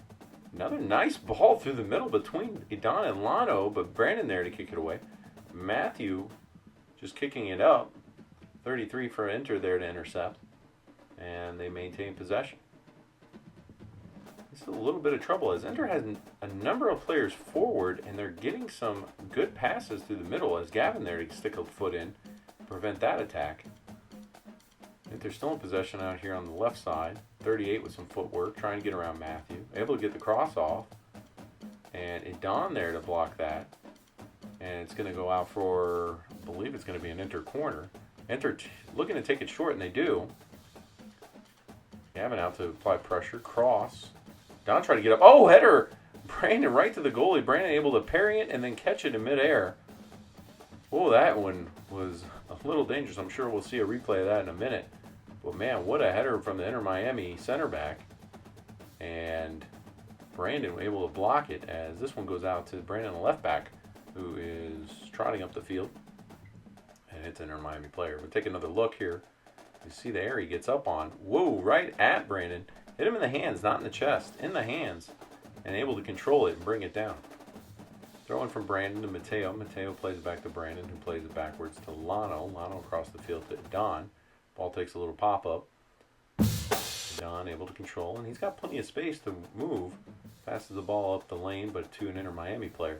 B: Another nice ball through the middle between Idan and Lano, but Brandon there to kick it away. Matthew just kicking it up. 33 for Inter there to intercept. And they maintain possession. It's a little bit of trouble as Inter has a number of players forward, and they're getting some good passes through the middle as Gavin there to stick a foot in, prevent that attack. Inter still in possession out here on the left side. 38 with some footwork, trying to get around Matthew. Able to get the cross off. And Idan there to block that. And it's going to go out for, I believe it's going to be an Inter corner. Inter looking to take it short, and they do. Gavin out to apply pressure. Cross. Don tried to get up. Oh, header! Brandon right to the goalie. Brandon able to parry it and then catch it in midair. Oh, that one was a little dangerous. I'm sure we'll see a replay of that in a minute. But man, what a header from the Inter Miami center back. And Brandon able to block it as this one goes out to Brandon, the left back, who is trotting up the field. And it's an Inter Miami player. We'll take another look here. You see the air he gets up on. Whoa, right at Brandon. Hit him in the hands, not in the chest. In the hands. And able to control it and bring it down. Throwing from Brandon to Mateo. Mateo plays it back to Brandon, who plays it backwards to Lano. Lano across the field to Don. Ball takes a little pop-up. Don able to control, and he's got plenty of space to move. Passes the ball up the lane, but to an Inter Miami player.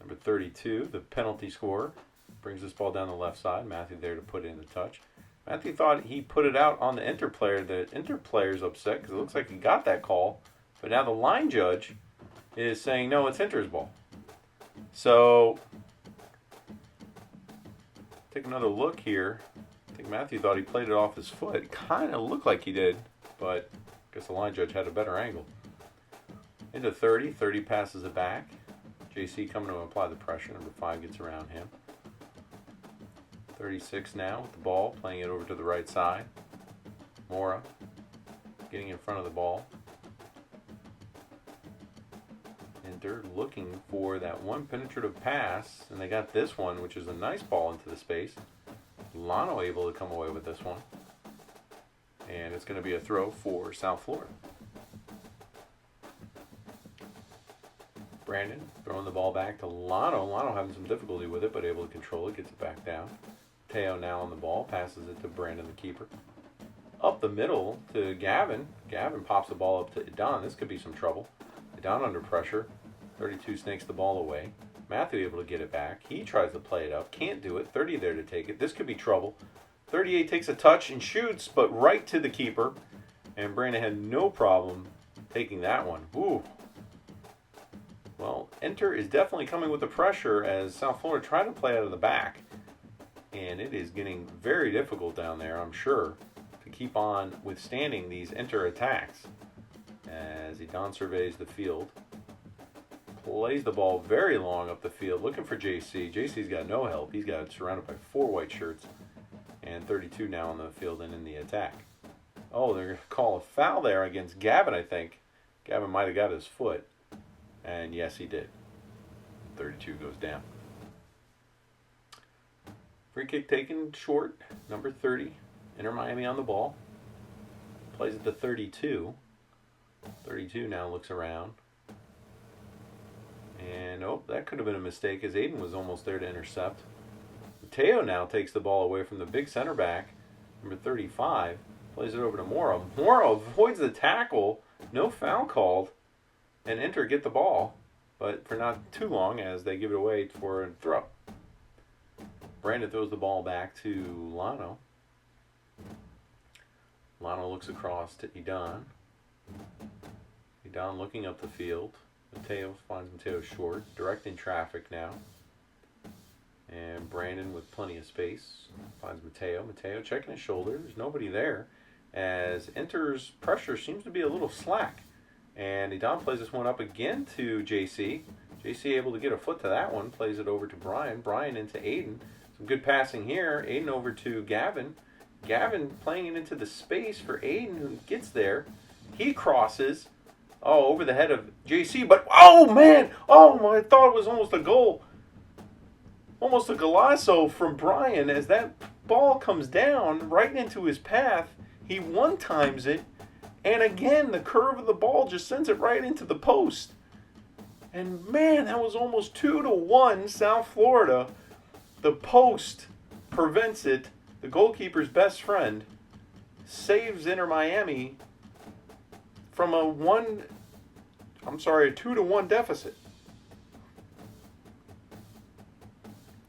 B: Number 32, the penalty scorer, brings this ball down the left side. Matthew there to put it in the touch. Matthew thought he put it out on the Inter player. The Inter player's upset because it looks like he got that call. But now the line judge is saying, no, it's Inter's ball. So, take another look here. I think Matthew thought he played it off his foot. It kind of looked like he did, but I guess the line judge had a better angle. Into 30. 30 passes it back. JC coming to apply the pressure. Number 5 gets around him. 36 now with the ball, playing it over to the right side. Mora getting in front of the ball. Inter looking for that one penetrative pass, and they got this one, which is a nice ball into the space. Lano able to come away with this one. And it's going to be a throw for South Florida. Brandon throwing the ball back to Lano. Lano having some difficulty with it, but able to control it, gets it back down. Teo now on the ball, passes it to Brandon, the keeper. Up the middle to Gavin. Gavin pops the ball up to Idan. This could be some trouble. Idan under pressure. 32 snakes the ball away. Matthew able to get it back. He tries to play it up. Can't do it. 30 there to take it. This could be trouble. 38 takes a touch and shoots, but right to the keeper. And Brandon had no problem taking that one. Ooh. Well, Inter is definitely coming with the pressure as South Florida try to play out of the back. And it is getting very difficult down there, I'm sure, to keep on withstanding these Inter attacks. As Idan surveys the field. Plays the ball very long up the field, looking for JC. JC's got no help. He's got surrounded by 4 white shirts. And 32 now on the field and in the attack. Oh, they're going to call a foul there against Gavin, I think. Gavin might have got his foot. And yes, he did. 32 goes down. Free kick taken short. Number 30. Inter Miami on the ball. Plays it to 32. 32 now looks around. And, oh, that could have been a mistake as Aiden was almost there to intercept. Mateo now takes the ball away from the big center back, number 35. Plays it over to Mora. Mora avoids the tackle. No foul called. And Inter get the ball, but for not too long as they give it away for a throw. Brandon throws the ball back to Lano. Lano looks across to Idan. Idan looking up the field. Mateo finds Mateo short, directing traffic now. And Brandon with plenty of space finds Mateo. Mateo checking his shoulder. There's nobody there as Inter's pressure seems to be a little slack. And Idan plays this one up again to JC. JC able to get a foot to that one. Plays it over to Brian. Brian into Aiden. Some good passing here. Aiden over to Gavin. Gavin playing it into the space for Aiden, who gets there. He crosses. Oh, over the head of JC. But, oh, man. Oh, I thought it was almost a goal. Almost a golazo from Brian as that ball comes down right into his path. He one-times it, and again, the curve of the ball just sends it right into the post. And man, that was almost 2-1 South Florida. The post prevents it. The goalkeeper's best friend saves Inter Miami from a 2-1 deficit.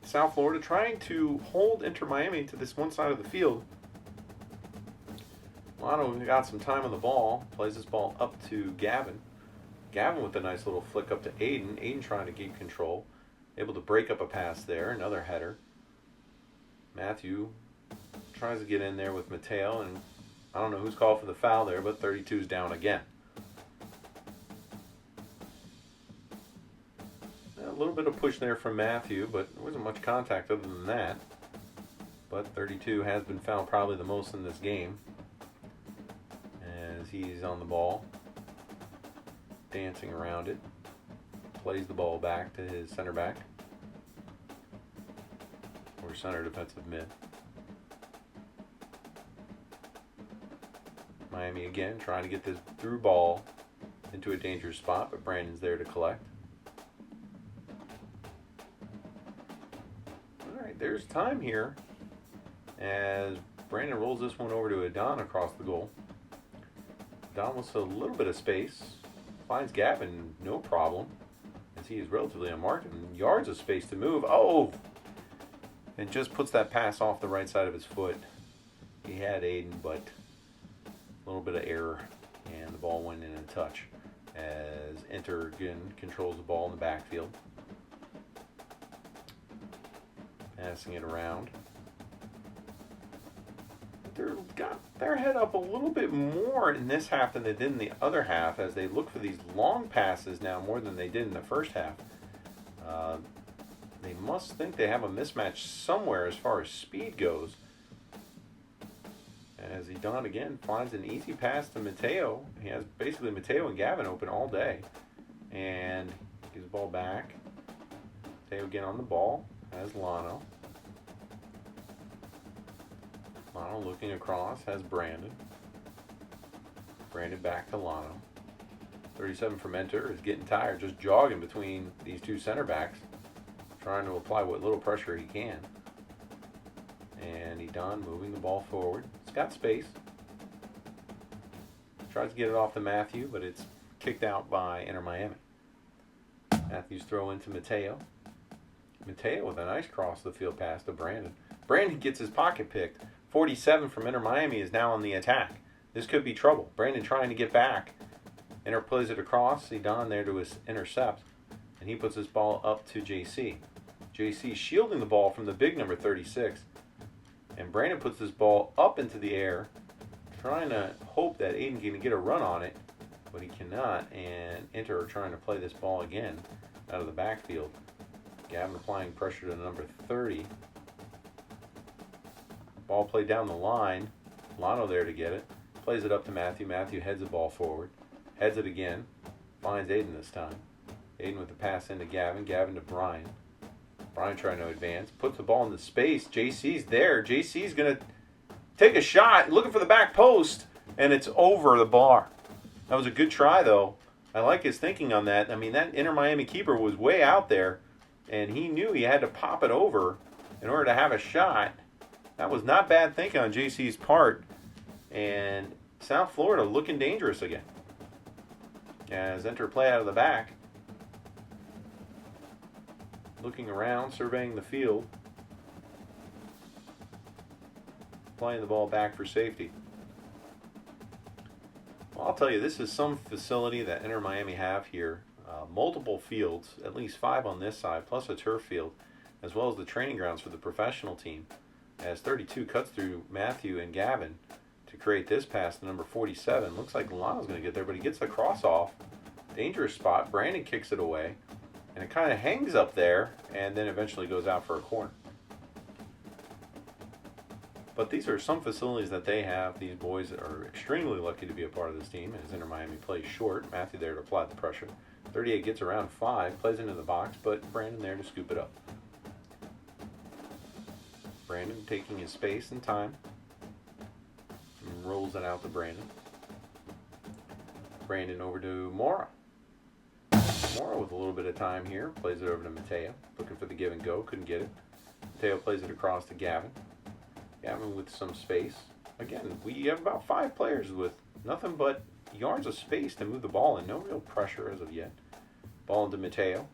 B: South Florida trying to hold Inter Miami to this one side of the field. Lano got some time on the ball, plays this ball up to Gavin. Gavin with a nice little flick up to Aiden. Aiden trying to keep control. Able to break up a pass there, another header. Matthew tries to get in there with Mateo, and I don't know who's called for the foul there, but 32's down again. A little bit of push there from Matthew, but there wasn't much contact other than that. But 32 has been fouled probably the most in this game, as he's on the ball, dancing around it. Plays the ball back to his center back, or center defensive mid. Miami again trying to get this through ball into a dangerous spot, but Brandon's there to collect. Alright, there's time here as Brandon rolls this one over to Adon across the goal. Adon with a little bit of space, finds Gavin no problem, as he is relatively unmarked and yards of space to move. Oh! And just puts that pass off the right side of his foot. He had Aiden, but a little bit of error, and the ball went in a touch as Inter again controls the ball in the backfield. Passing it around. Inter got their head up a little bit more in this half than they did in the other half, as they look for these long passes now more than they did in the first half. They must think they have a mismatch somewhere as far as speed goes. As Adon again finds an easy pass to Mateo. He has basically Mateo and Gavin open all day. And gives the ball back. Mateo again on the ball. Has Lano. Lano looking across. Has Brandon. Brandon back to Lano. 37 from Inter is getting tired. Just jogging between these two center backs. Trying to apply what little pressure he can. And Adon moving the ball forward. It's got space. Tries to get it off to Matthew, but it's kicked out by Inter Miami. Matthew's throw into Mateo. Mateo with a nice cross the field pass to Brandon. Brandon gets his pocket picked. 47 from Inter Miami is now on the attack. This could be trouble. Brandon trying to get back. Inter plays it across. Adon there to intercept. And he puts this ball up to JC. JC shielding the ball from the big number 36. And Brandon puts this ball up into the air, trying to hope that Aiden can get a run on it, but he cannot. And Inter are trying to play this ball again out of the backfield. Gavin applying pressure to number 30. Ball played down the line. Lano there to get it. Plays it up to Matthew. Matthew heads the ball forward. Heads it again. Finds Aiden this time. Aiden with the pass into Gavin. Gavin to Brian. Brian trying to advance. Puts the ball into space. JC's there. JC's going to take a shot. Looking for the back post. And it's over the bar. That was a good try, though. I like his thinking on that. I mean, that Inter Miami keeper was way out there. And he knew he had to pop it over in order to have a shot. That was not bad thinking on JC's part. And South Florida looking dangerous again. As Inter play out of the back. Looking around, surveying the field. Playing the ball back for safety. Well, I'll tell you, this is some facility that Inter Miami have here. Multiple fields, at least 5 on this side, plus a turf field, as well as the training grounds for the professional team. As 32 cuts through Matthew and Gavin to create this pass to number 47. Looks like Lano's going to get there, but he gets the cross off. Dangerous spot. Brandon kicks it away. And it kind of hangs up there, and then eventually goes out for a corner. But these are some facilities that they have. These boys are extremely lucky to be a part of this team, as Inter Miami plays short. Matthew there to apply the pressure. 38 gets around 5, plays into the box, but Brandon there to scoop it up. Brandon taking his space and time. rolls it out to Brandon. Brandon over to Mora. Mora with a little bit of time here. Plays it over to Mateo. Looking for the give and go. Couldn't get it. Mateo plays it across to Gavin. Gavin with some space. Again, we have about 5 players with nothing but yards of space to move the ball and no real pressure as of yet. Ball into Mateo.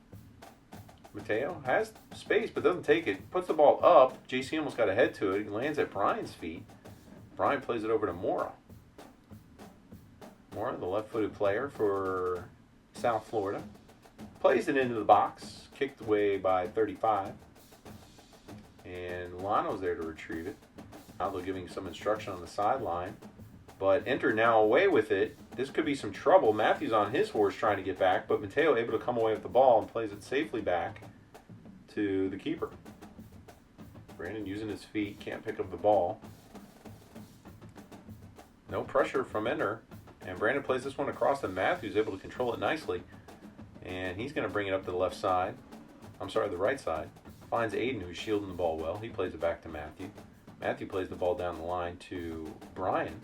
B: Mateo has space but doesn't take it. Puts the ball up. JC almost got a head to it. He lands at Brian's feet. Brian plays it over to Mora. Mora, the left-footed player for South Florida. Plays it into the box. Kicked away by 35. And Lano's there to retrieve it. Aldo giving some instruction on the sideline. But Inter now away with it. This could be some trouble. Matthew's on his horse trying to get back, but Mateo able to come away with the ball and plays it safely back to the keeper. Brandon using his feet, can't pick up the ball. No pressure from Inter. And Brandon plays this one across to Matthews, able to control it nicely. And he's going to bring it up to the left side. I'm sorry, the right side. Finds Aiden, who's shielding the ball well. He plays it back to Matthew. Matthew plays the ball down the line to Brian.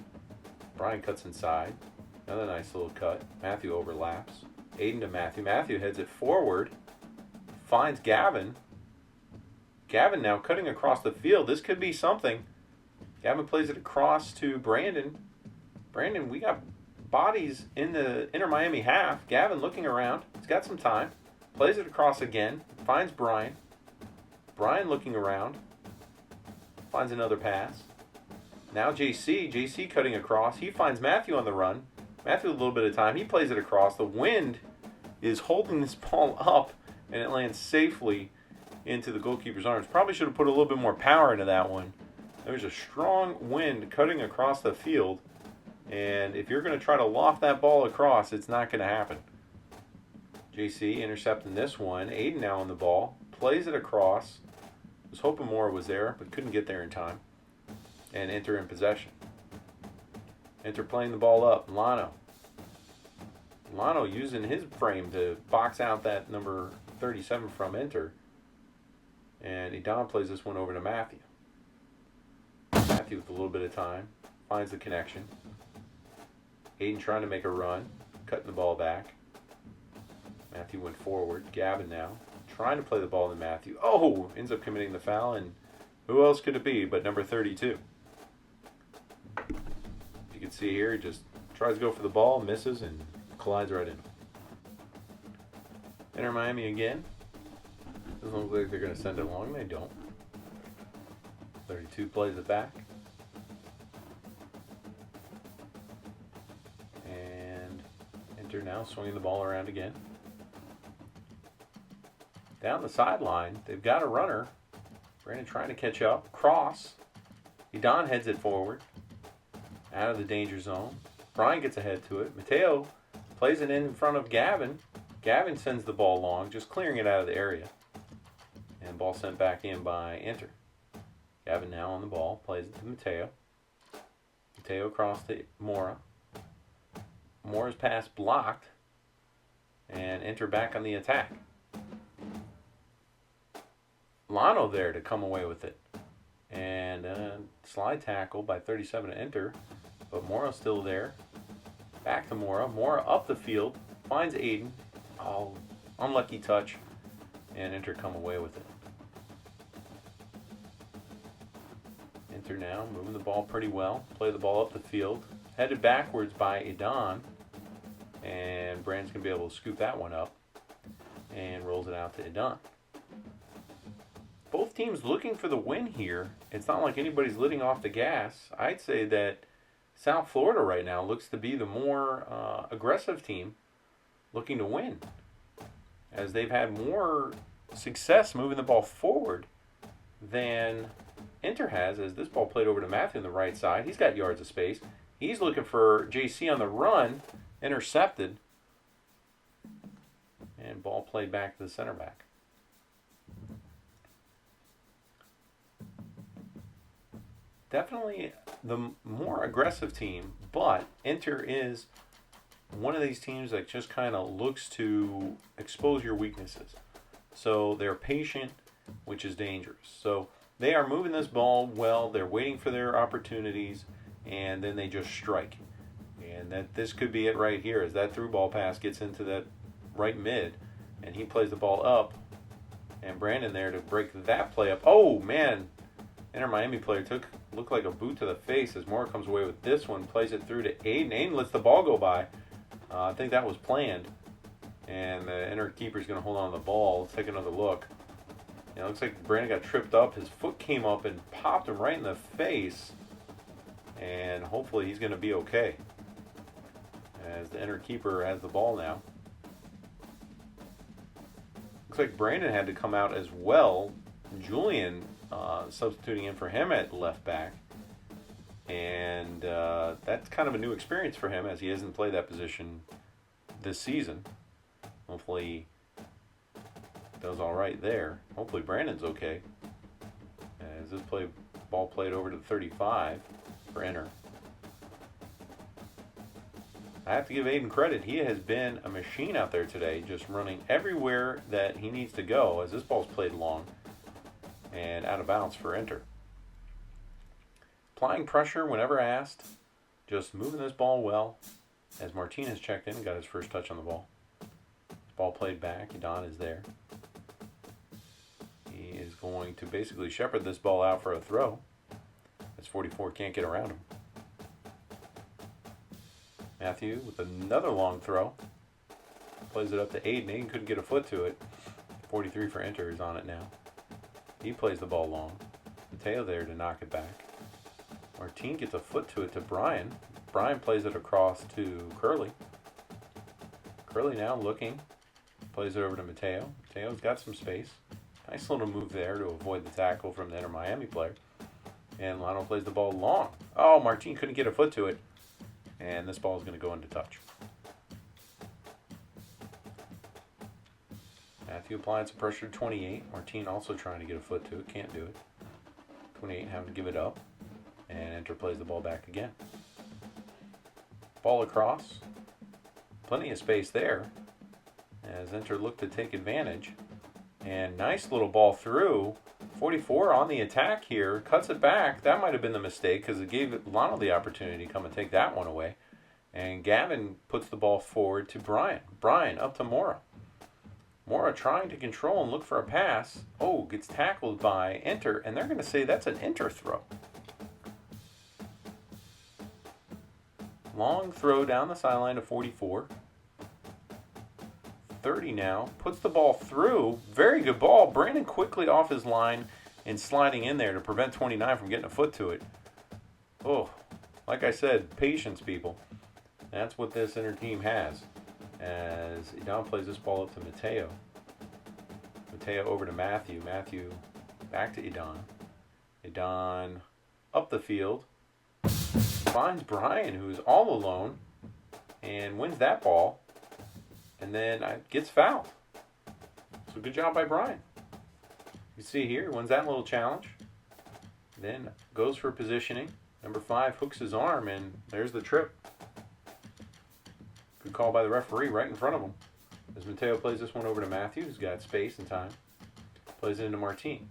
B: Brian cuts inside. Another nice little cut. Matthew overlaps. Aiden to Matthew. Matthew heads it forward. Finds Gavin. Gavin now cutting across the field. This could be something. Gavin plays it across to Brandon. Brandon, we got bodies in the Inter Miami half. Gavin looking around. He's got some time. Plays it across again. Finds Brian. Brian looking around. Finds another pass. Now JC. JC cutting across. He finds Matthew on the run. Matthew with a little bit of time. He plays it across. The wind is holding this ball up, and it lands safely into the goalkeeper's arms. Probably should have put a little bit more power into that one. There's a strong wind cutting across the field, and if you're going to try to loft that ball across, it's not going to happen. JC intercepting this one. Aiden now on the ball. Plays it across. Was hoping more was there, but couldn't get there in time. And Inter in possession. Inter playing the ball up. Lano. Lano using his frame to box out that number 37 from Inter. And Edon plays this one over to Matthew. Matthew with a little bit of time. Finds the connection. Aiden trying to make a run. Cutting the ball back. Matthew went forward. Gavin now. Trying to play the ball to Matthew. Oh! Ends up committing the foul. And who else could it be but number 32? You can see here, he just tries to go for the ball, misses, and collides right in. Inter Miami again. Doesn't look like they're going to send it long. They don't. 32 plays it back. And Inter now swinging the ball around again. Down the sideline, they've got a runner. Brandon trying to catch up. Cross. Edon heads it forward. Out of the danger zone. Brian gets ahead to it. Mateo plays it in front of Gavin. Gavin sends the ball long, just clearing it out of the area. And ball sent back in by Inter. Gavin now on the ball. Plays it to Mateo. Mateo across to Mora. Mora's pass blocked. And Inter back on the attack. Lano there to come away with it. And slide tackle by 37 to Inter. But Mora's still there. Back to Mora. Mora up the field. Finds Aiden. Oh, unlucky touch. And Inter come away with it. Inter now moving the ball pretty well. Play the ball up the field. Headed backwards by Edon. And Brand's going to be able to scoop that one up. And rolls it out to Edon. Both teams looking for the win here. It's not like anybody's letting off the gas. I'd say that South Florida right now looks to be the more aggressive team looking to win, as they've had more success moving the ball forward than Inter has, as this ball played over to Matthew on the right side. He's got yards of space. He's looking for JC on the run, intercepted, and ball played back to the center back. Definitely the more aggressive team, but Inter is one of these teams that just kind of looks to expose your weaknesses. So they're patient, which is dangerous. So they are moving this ball well. They're waiting for their opportunities, and then they just strike. And this could be it right here, as that through ball pass gets into that right mid, and he plays the ball up, and Brandon there to break that play up. Oh, man. Inter Miami player looked like a boot to the face as Moore comes away with this one, plays it through to Aiden. Aiden lets the ball go by. I think that was planned. And the Inter keeper's going to hold on to the ball. Let's take another look. It looks like Brandon got tripped up. His foot came up and popped him right in the face. And hopefully he's going to be okay, as the Inter keeper has the ball now. Looks like Brandon had to come out as well. Julian substituting in for him at left back. And that's kind of a new experience for him, as he hasn't played that position this season. Hopefully does all right there. Hopefully Brandon's okay, as this ball played over to the 35 for Inter. I have to give Aiden credit. He has been a machine out there today, just running everywhere that he needs to go, as this ball's played long and out of bounds for Inter. Applying pressure whenever asked, just moving this ball well, as Martinez checked in and got his first touch on the ball. Ball played back. Idon is there. He is going to basically shepherd this ball out for a throw, as 44 can't get around him. Matthew with another long throw. Plays it up to Aiden. Aiden couldn't get a foot to it. 43 for Inter is on it now. He plays the ball long. Mateo there to knock it back. Martin gets a foot to it to Brian. Brian plays it across to Curly. Curly now looking. Plays it over to Mateo. Mateo's got some space. Nice little move there to avoid the tackle from the Inter Miami player. And Lionel plays the ball long. Oh, Martin couldn't get a foot to it. And this ball is going to go into touch. Matthew applying some pressure to 28. Martin also trying to get a foot to it. Can't do it. 28 having to give it up. And Inter plays the ball back again. Ball across. Plenty of space there, as Inter looked to take advantage. And nice little ball through. 44 on the attack here. Cuts it back. That might have been the mistake, because it gave Lionel the opportunity to come and take that one away. And Gavin puts the ball forward to Brian. Brian up to Mora. Mora trying to control and look for a pass. Oh, gets tackled by Inter, and they're going to say that's an Inter throw. Long throw down the sideline to 44. 30 now. Puts the ball through. Very good ball. Brandon quickly off his line and sliding in there to prevent 29 from getting a foot to it. Oh, like I said, patience, people. That's what this Inter team has. As Idon plays this ball up to Mateo. Mateo over to Matthew. Matthew back to Idon. Idon up the field. Finds Brian, who's all alone, and wins that ball. And then gets fouled. So good job by Brian. You see here, he wins that little challenge. Then goes for positioning. Number 5 hooks his arm, and there's the trip. Good call by the referee right in front of him. As Mateo plays this one over to Matthew, who's got space and time. Plays it into Martin.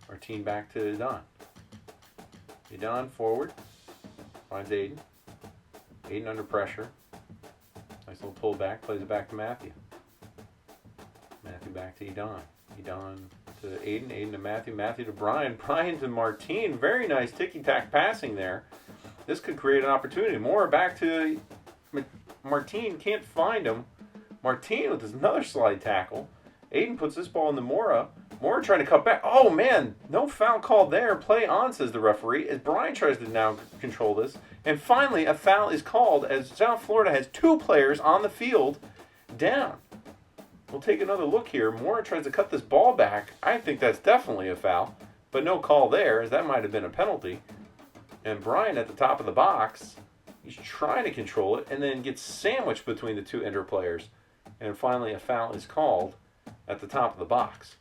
B: Martin back to Idon. Idon forward. Finds Aiden. Aiden under pressure. Nice little pull back. Plays it back to Matthew. Matthew back to Idon. Idon to Aiden. Aiden to Matthew. Matthew to Brian. Brian to Martin. Very nice ticky-tack passing there. This could create an opportunity. More back to Martin. Can't find him. Martin with another slide tackle. Aiden puts this ball in the Mora. Mora trying to cut back. Oh, man. No foul called there. Play on, says the referee, as Brian tries to now control this. And finally, a foul is called as South Florida has 2 players on the field down. We'll take another look here. Mora tries to cut this ball back. I think that's definitely a foul, but no call there, as that might have been a penalty. And Brian at the top of the box, he's trying to control it and then gets sandwiched between the 2 Inter players. And finally, a foul is called at the top of the box.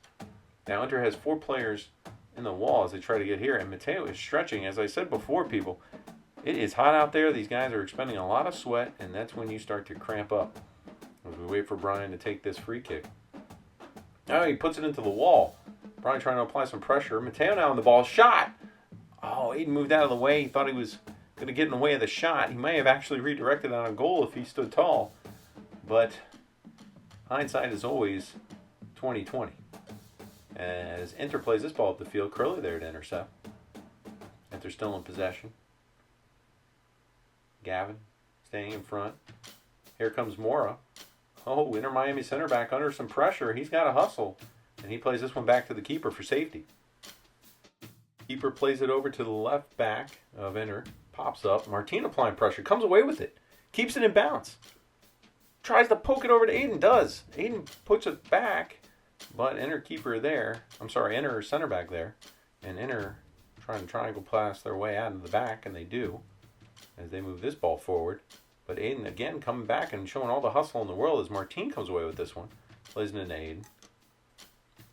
B: Now, Inter has 4 players in the wall as they try to get here, and Mateo is stretching. As I said before, people, it is hot out there. These guys are expending a lot of sweat, and that's when you start to cramp up as we wait for Brian to take this free kick. Now he puts it into the wall. Brian trying to apply some pressure. Mateo now on the ball. Shot! Oh, Aiden moved out of the way. He thought he was going to get in the way of the shot. He may have actually redirected on a goal if he stood tall, but hindsight is always 20/20. As Inter plays this ball up the field, Curly there to intercept. Inter still in possession. Gavin staying in front. Here comes Mora. Oh, Inter Miami center back under some pressure. He's got to hustle, and he plays this one back to the keeper for safety. Keeper plays it over to the left back of Inter. Pops up. Martin applying pressure. Comes away with it. Keeps it in bounds. Tries to poke it over to Aiden. Does. Aiden puts it back, but Inter keeper there. Inter center back there. And Inter trying to triangle pass their way out of the back, and they do as they move this ball forward. But Aiden again coming back and showing all the hustle in the world as Martin comes away with this one. Plays it into Aiden.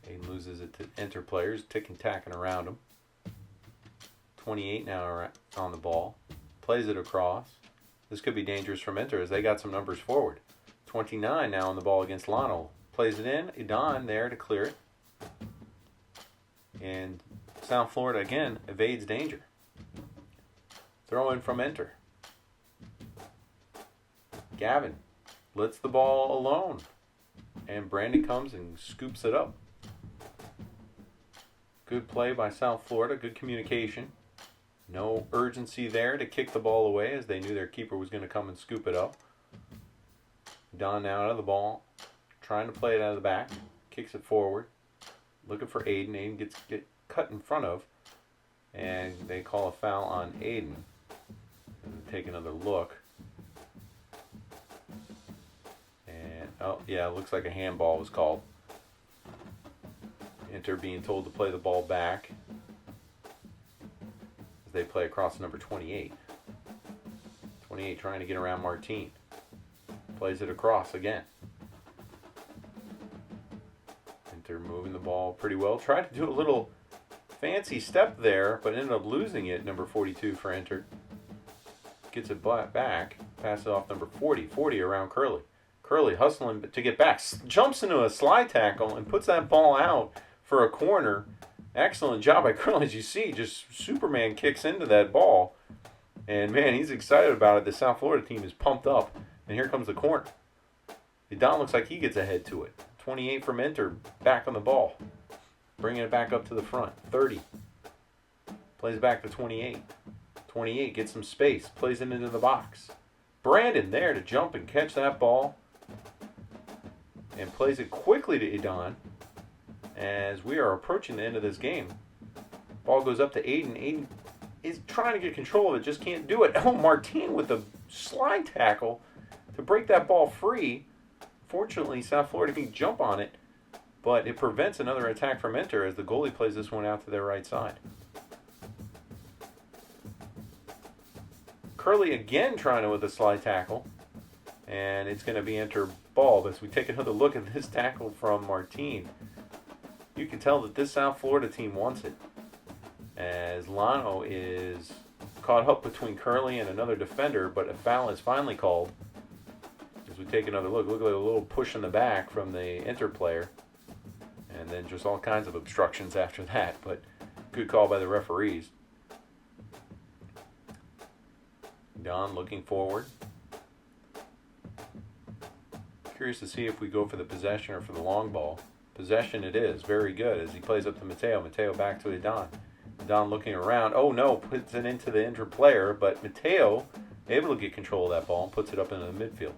B: Aiden loses it to Inter players, ticking-tacking around him. 28 now on the ball. Plays it across. This could be dangerous from Inter as they got some numbers forward. 29 now on the ball against Lano. Plays it in. Idan there to clear it. And South Florida again evades danger. Throw in from Inter. Gavin lets the ball alone. And Brandon comes and scoops it up. Good play by South Florida. Good communication. No urgency there to kick the ball away as they knew their keeper was going to come and scoop it up. Don now out of the ball. Trying to play it out of the back. Kicks it forward. Looking for Aiden. Aiden gets cut in front of. And they call a foul on Aiden. Take another look. And, oh, yeah, it looks like a handball was called. Inter being told to play the ball back as they play across number 28. 28 trying to get around Martin. Plays it across again. Inter moving the ball pretty well. Tried to do a little fancy step there, but ended up losing it, number 42 for Inter. Gets it back. Passes it off number 40. 40 around Curly. Curly hustling to get back. Jumps into a slide tackle and puts that ball out for a corner. Excellent job by Curly. As you see, just Superman kicks into that ball. And, man, he's excited about it. The South Florida team is pumped up. And here comes the corner. Don looks like he gets ahead to it. 28 from Inter, back on the ball. Bringing it back up to the front. 30. Plays back to 28. 28 gets some space. Plays it into the box. Brandon there to jump and catch that ball. And plays it quickly to Idan. As we are approaching the end of this game. Ball goes up to Aiden. Aiden is trying to get control of it, just can't do it. Oh, Martin with a slide tackle to break that ball free. Fortunately, South Florida can jump on it, but it prevents another attack from Inter as the goalie plays this one out to their right side. Curly again trying to with a slide tackle, and it's going to be Inter ball. But as we take another look at this tackle from Martin, you can tell that this South Florida team wants it, as Lano is caught up between Curly and another defender, but a foul is finally called. As we take another look at a little push in the back from the Inter player, and then just all kinds of obstructions after that, but good call by the referees. Don looking forward. Curious to see if we go for the possession or for the long ball. Possession it is. Very good as he plays up to Mateo. Mateo back to Don. Don looking around. Oh no, puts it into the Inter player, but Mateo able to get control of that ball and puts it up into the midfield.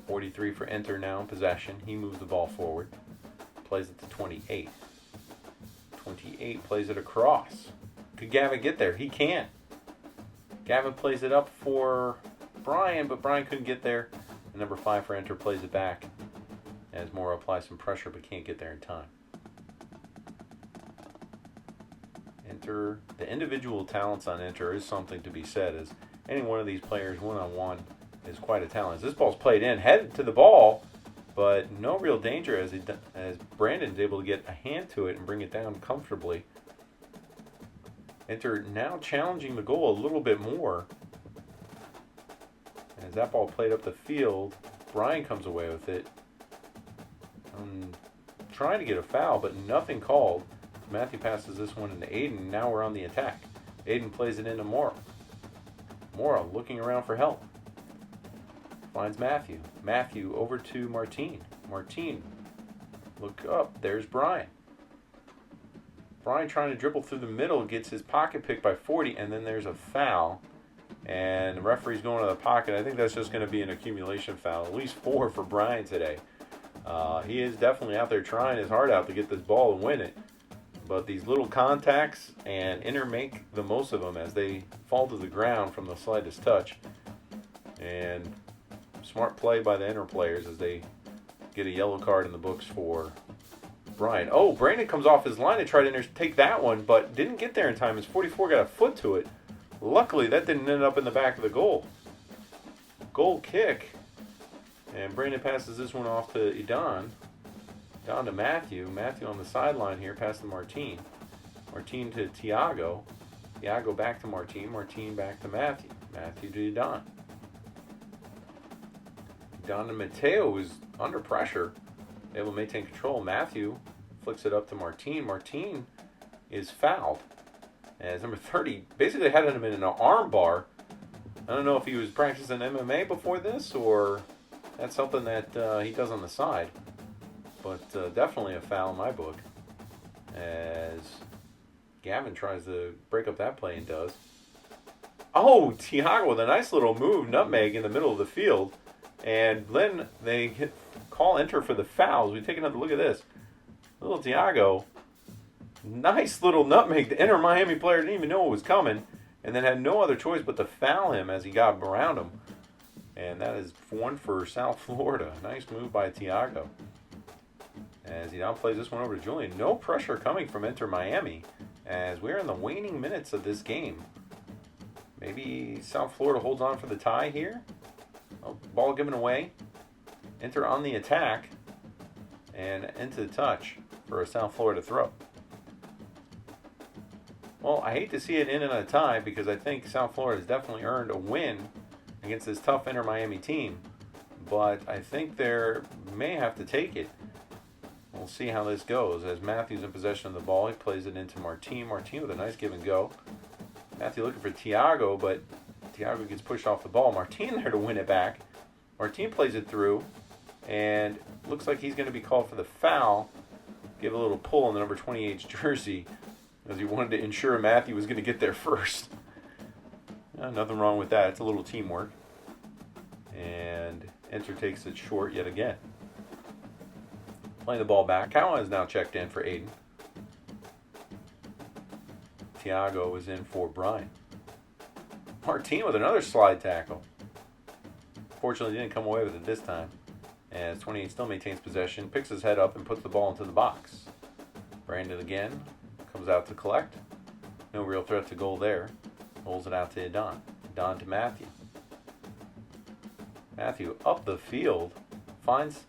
B: 43 for Inter now in possession. He moves the ball forward. Plays it to 28. 28 plays it across. Could Gavin get there? He can. Gavin plays it up for Brian, but Brian couldn't get there. And number 5 for Inter plays it back as Mora applies some pressure but can't get there in time. Inter, the individual talents on Inter is something to be said, as any one of these players one-on-one is quite a talent. As this ball's played in, headed to the ball, but no real danger as Brandon's able to get a hand to it and bring it down comfortably. Inter now challenging the goal a little bit more. As that ball played up the field, Brian comes away with it. Trying to get a foul, but nothing called. Matthew passes this one into Aiden. Now we're on the attack. Aiden plays it into Mora. Mora looking around for help. Finds Matthew. Matthew over to Martine. Martine, look up. There's Brian. Brian trying to dribble through the middle, gets his pocket picked by 40, and then there's a foul. And the referee's going to the pocket. I think that's just going to be an accumulation foul. At least 4 for Brian today. He is definitely out there trying his heart out to get this ball and win it. But these little contacts and Inter make the most of them as they fall to the ground from the slightest touch. And smart play by the Inter players as they get a yellow card in the books for Brian. Oh, Brandon comes off his line to try to take that one, but didn't get there in time. His 44 got a foot to it. Luckily, that didn't end up in the back of the goal. Goal kick. And Brandon passes this one off to Idan. Down to Matthew. Matthew on the sideline here, past to Martine. Martine to Tiago. Tiago back to Martine. Martine back to Matthew. Matthew to Idan. Idan to Mateo, who's under pressure, able to maintain control. Matthew flicks it up to Martine. Martine is fouled. As number 30 basically had him in an arm bar. I don't know if he was practicing MMA before this or that's something that he does on the side. But definitely a foul in my book. As Gavin tries to break up that play and does. Oh, Tiago with a nice little move, nutmeg in the middle of the field. And then they call Inter for the fouls. We take another look at this. Little Tiago, nice little nutmeg. The Inter Miami player didn't even know it was coming. And then had no other choice but to foul him as he got around him. And that is one for South Florida. Nice move by Tiago. As he now plays this one over to Julian. No pressure coming from Inter Miami as we're in the waning minutes of this game. Maybe South Florida holds on for the tie here. Oh, ball given away. Inter on the attack. And into the touch for a South Florida throw. Well, I hate to see it end in a tie because I think South Florida has definitely earned a win against this tough Inter Miami team. But I think they may have to take it. We'll see how this goes. As Matthew's in possession of the ball, he plays it into Martine. Martine with a nice give and go. Matthew looking for Tiago, but Tiago gets pushed off the ball. Martine there to win it back. Martine plays it through, and looks like he's going to be called for the foul. Give a little pull on the number 28's jersey, as he wanted to ensure Matthew was going to get there first. Nothing wrong with that. It's a little teamwork. And Inter takes it short yet again. Playing the ball back. Cowan is now checked in for Aiden. Tiago is in for Brian. Martine with another slide tackle. Fortunately, didn't come away with it this time. As 28 still maintains possession, picks his head up and puts the ball into the box. Brandon again comes out to collect. No real threat to goal there. Holds it out to Idan. Idan to Matthew. Matthew up the field. Finds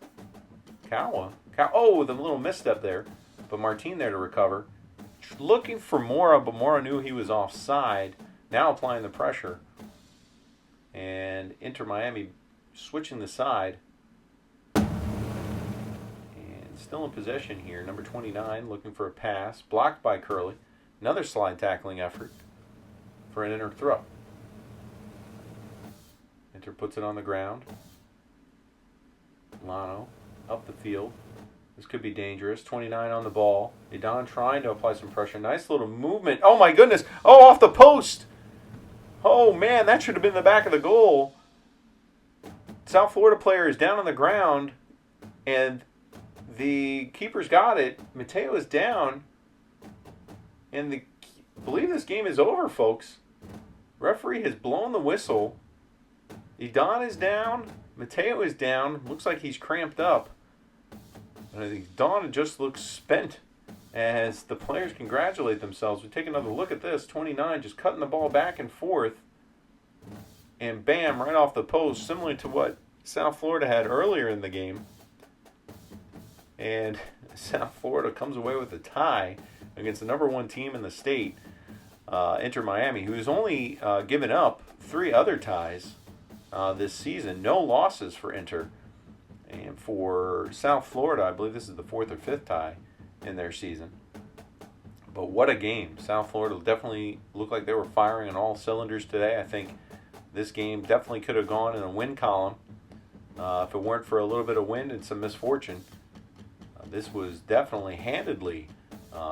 B: Kawa. Oh, with a little misstep there. But Martine there to recover. Looking for Mora, but Mora knew he was offside. Now applying the pressure. And Inter Miami switching the side. And still in possession here. Number 29 looking for a pass. Blocked by Curley. Another slide tackling effort for an Inter throw. Inter puts it on the ground. Lano up the field. This could be dangerous. 29 on the ball. Idan trying to apply some pressure. Nice little movement. Oh my goodness. Oh, off the post. Oh man, that should have been the back of the goal. South Florida player is down on the ground and the keeper's got it. Mateo is down. And I believe this game is over, folks. Referee has blown the whistle. Idan is down. Mateo is down. Looks like he's cramped up. And I think Don just looks spent as the players congratulate themselves. We take another look at this. 29 just cutting the ball back and forth. And bam, right off the post, similar to what South Florida had earlier in the game. And South Florida comes away with a tie against the number 1 team in the state, Inter Miami, who's only given up 3 other ties this season. No losses for Inter. And for South Florida, I believe this is the 4th or 5th tie in their season. But what a game. South Florida definitely looked like they were firing on all cylinders today. I think this game definitely could have gone in a win column if it weren't for a little bit of wind and some misfortune. This was definitely handedly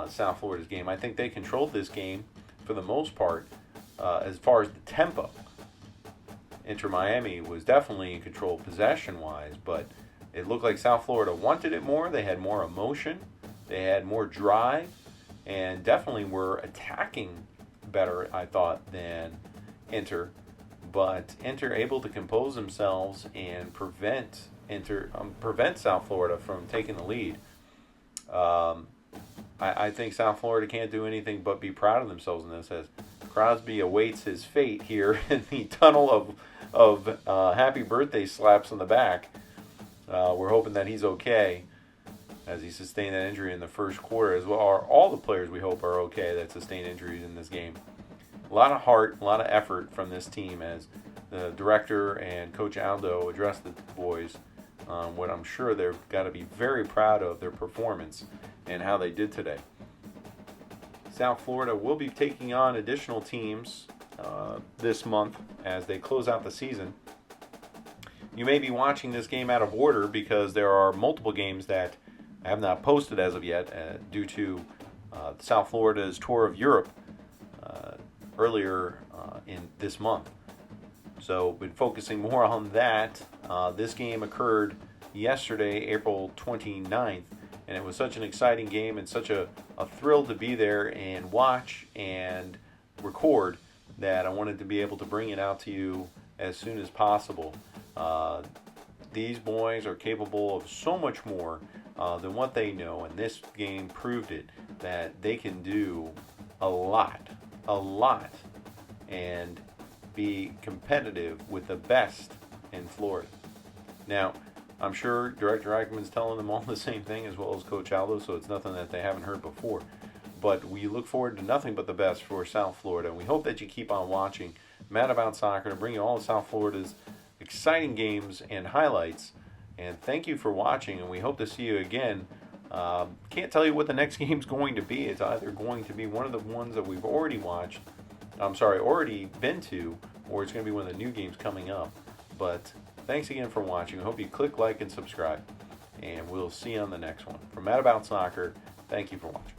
B: South Florida's game. I think they controlled this game for the most part as far as the tempo. Inter Miami was definitely in control possession-wise, but it looked like South Florida wanted it more. They had more emotion. They had more drive, and definitely were attacking better, I thought, than Inter. But Inter able to compose themselves and prevent South Florida from taking the lead. I think South Florida can't do anything but be proud of themselves in this, as Crosby awaits his fate here in the tunnel of happy birthday slaps on the back. We're hoping that he's okay, as he sustained that injury in the first quarter, as well are all the players we hope are okay that sustained injuries in this game. A lot of heart, a lot of effort from this team as the director and Coach Aldo addressed the boys on what I'm sure they've got to be very proud of their performance and how they did today. South Florida will be taking on additional teams this month as they close out the season. You may be watching this game out of order because there are multiple games that I have not posted as of yet due to South Florida's tour of Europe earlier in this month. So been focusing more on that. This game occurred yesterday, April 29th, and it was such an exciting game and such a thrill to be there and watch and record that I wanted to be able to bring it out to you as soon as possible. These boys are capable of so much more than what they know, and this game proved it, that they can do a lot, and be competitive with the best in Florida. Now, I'm sure Director Eichmann's telling them all the same thing, as well as Coach Aldo, so it's nothing that they haven't heard before. But we look forward to nothing but the best for South Florida, and we hope that you keep on watching Mad About Soccer to bring you all of South Florida's exciting games and highlights. And thank you for watching, and we hope to see you again. Can't tell you what the next game's going to be. It's either going to be one of the ones that we've already been to, or it's going to be one of the new games coming up. But thanks again for watching. I hope you click like and subscribe, and we'll see you on the next one. From Mad About Soccer, thank you for watching.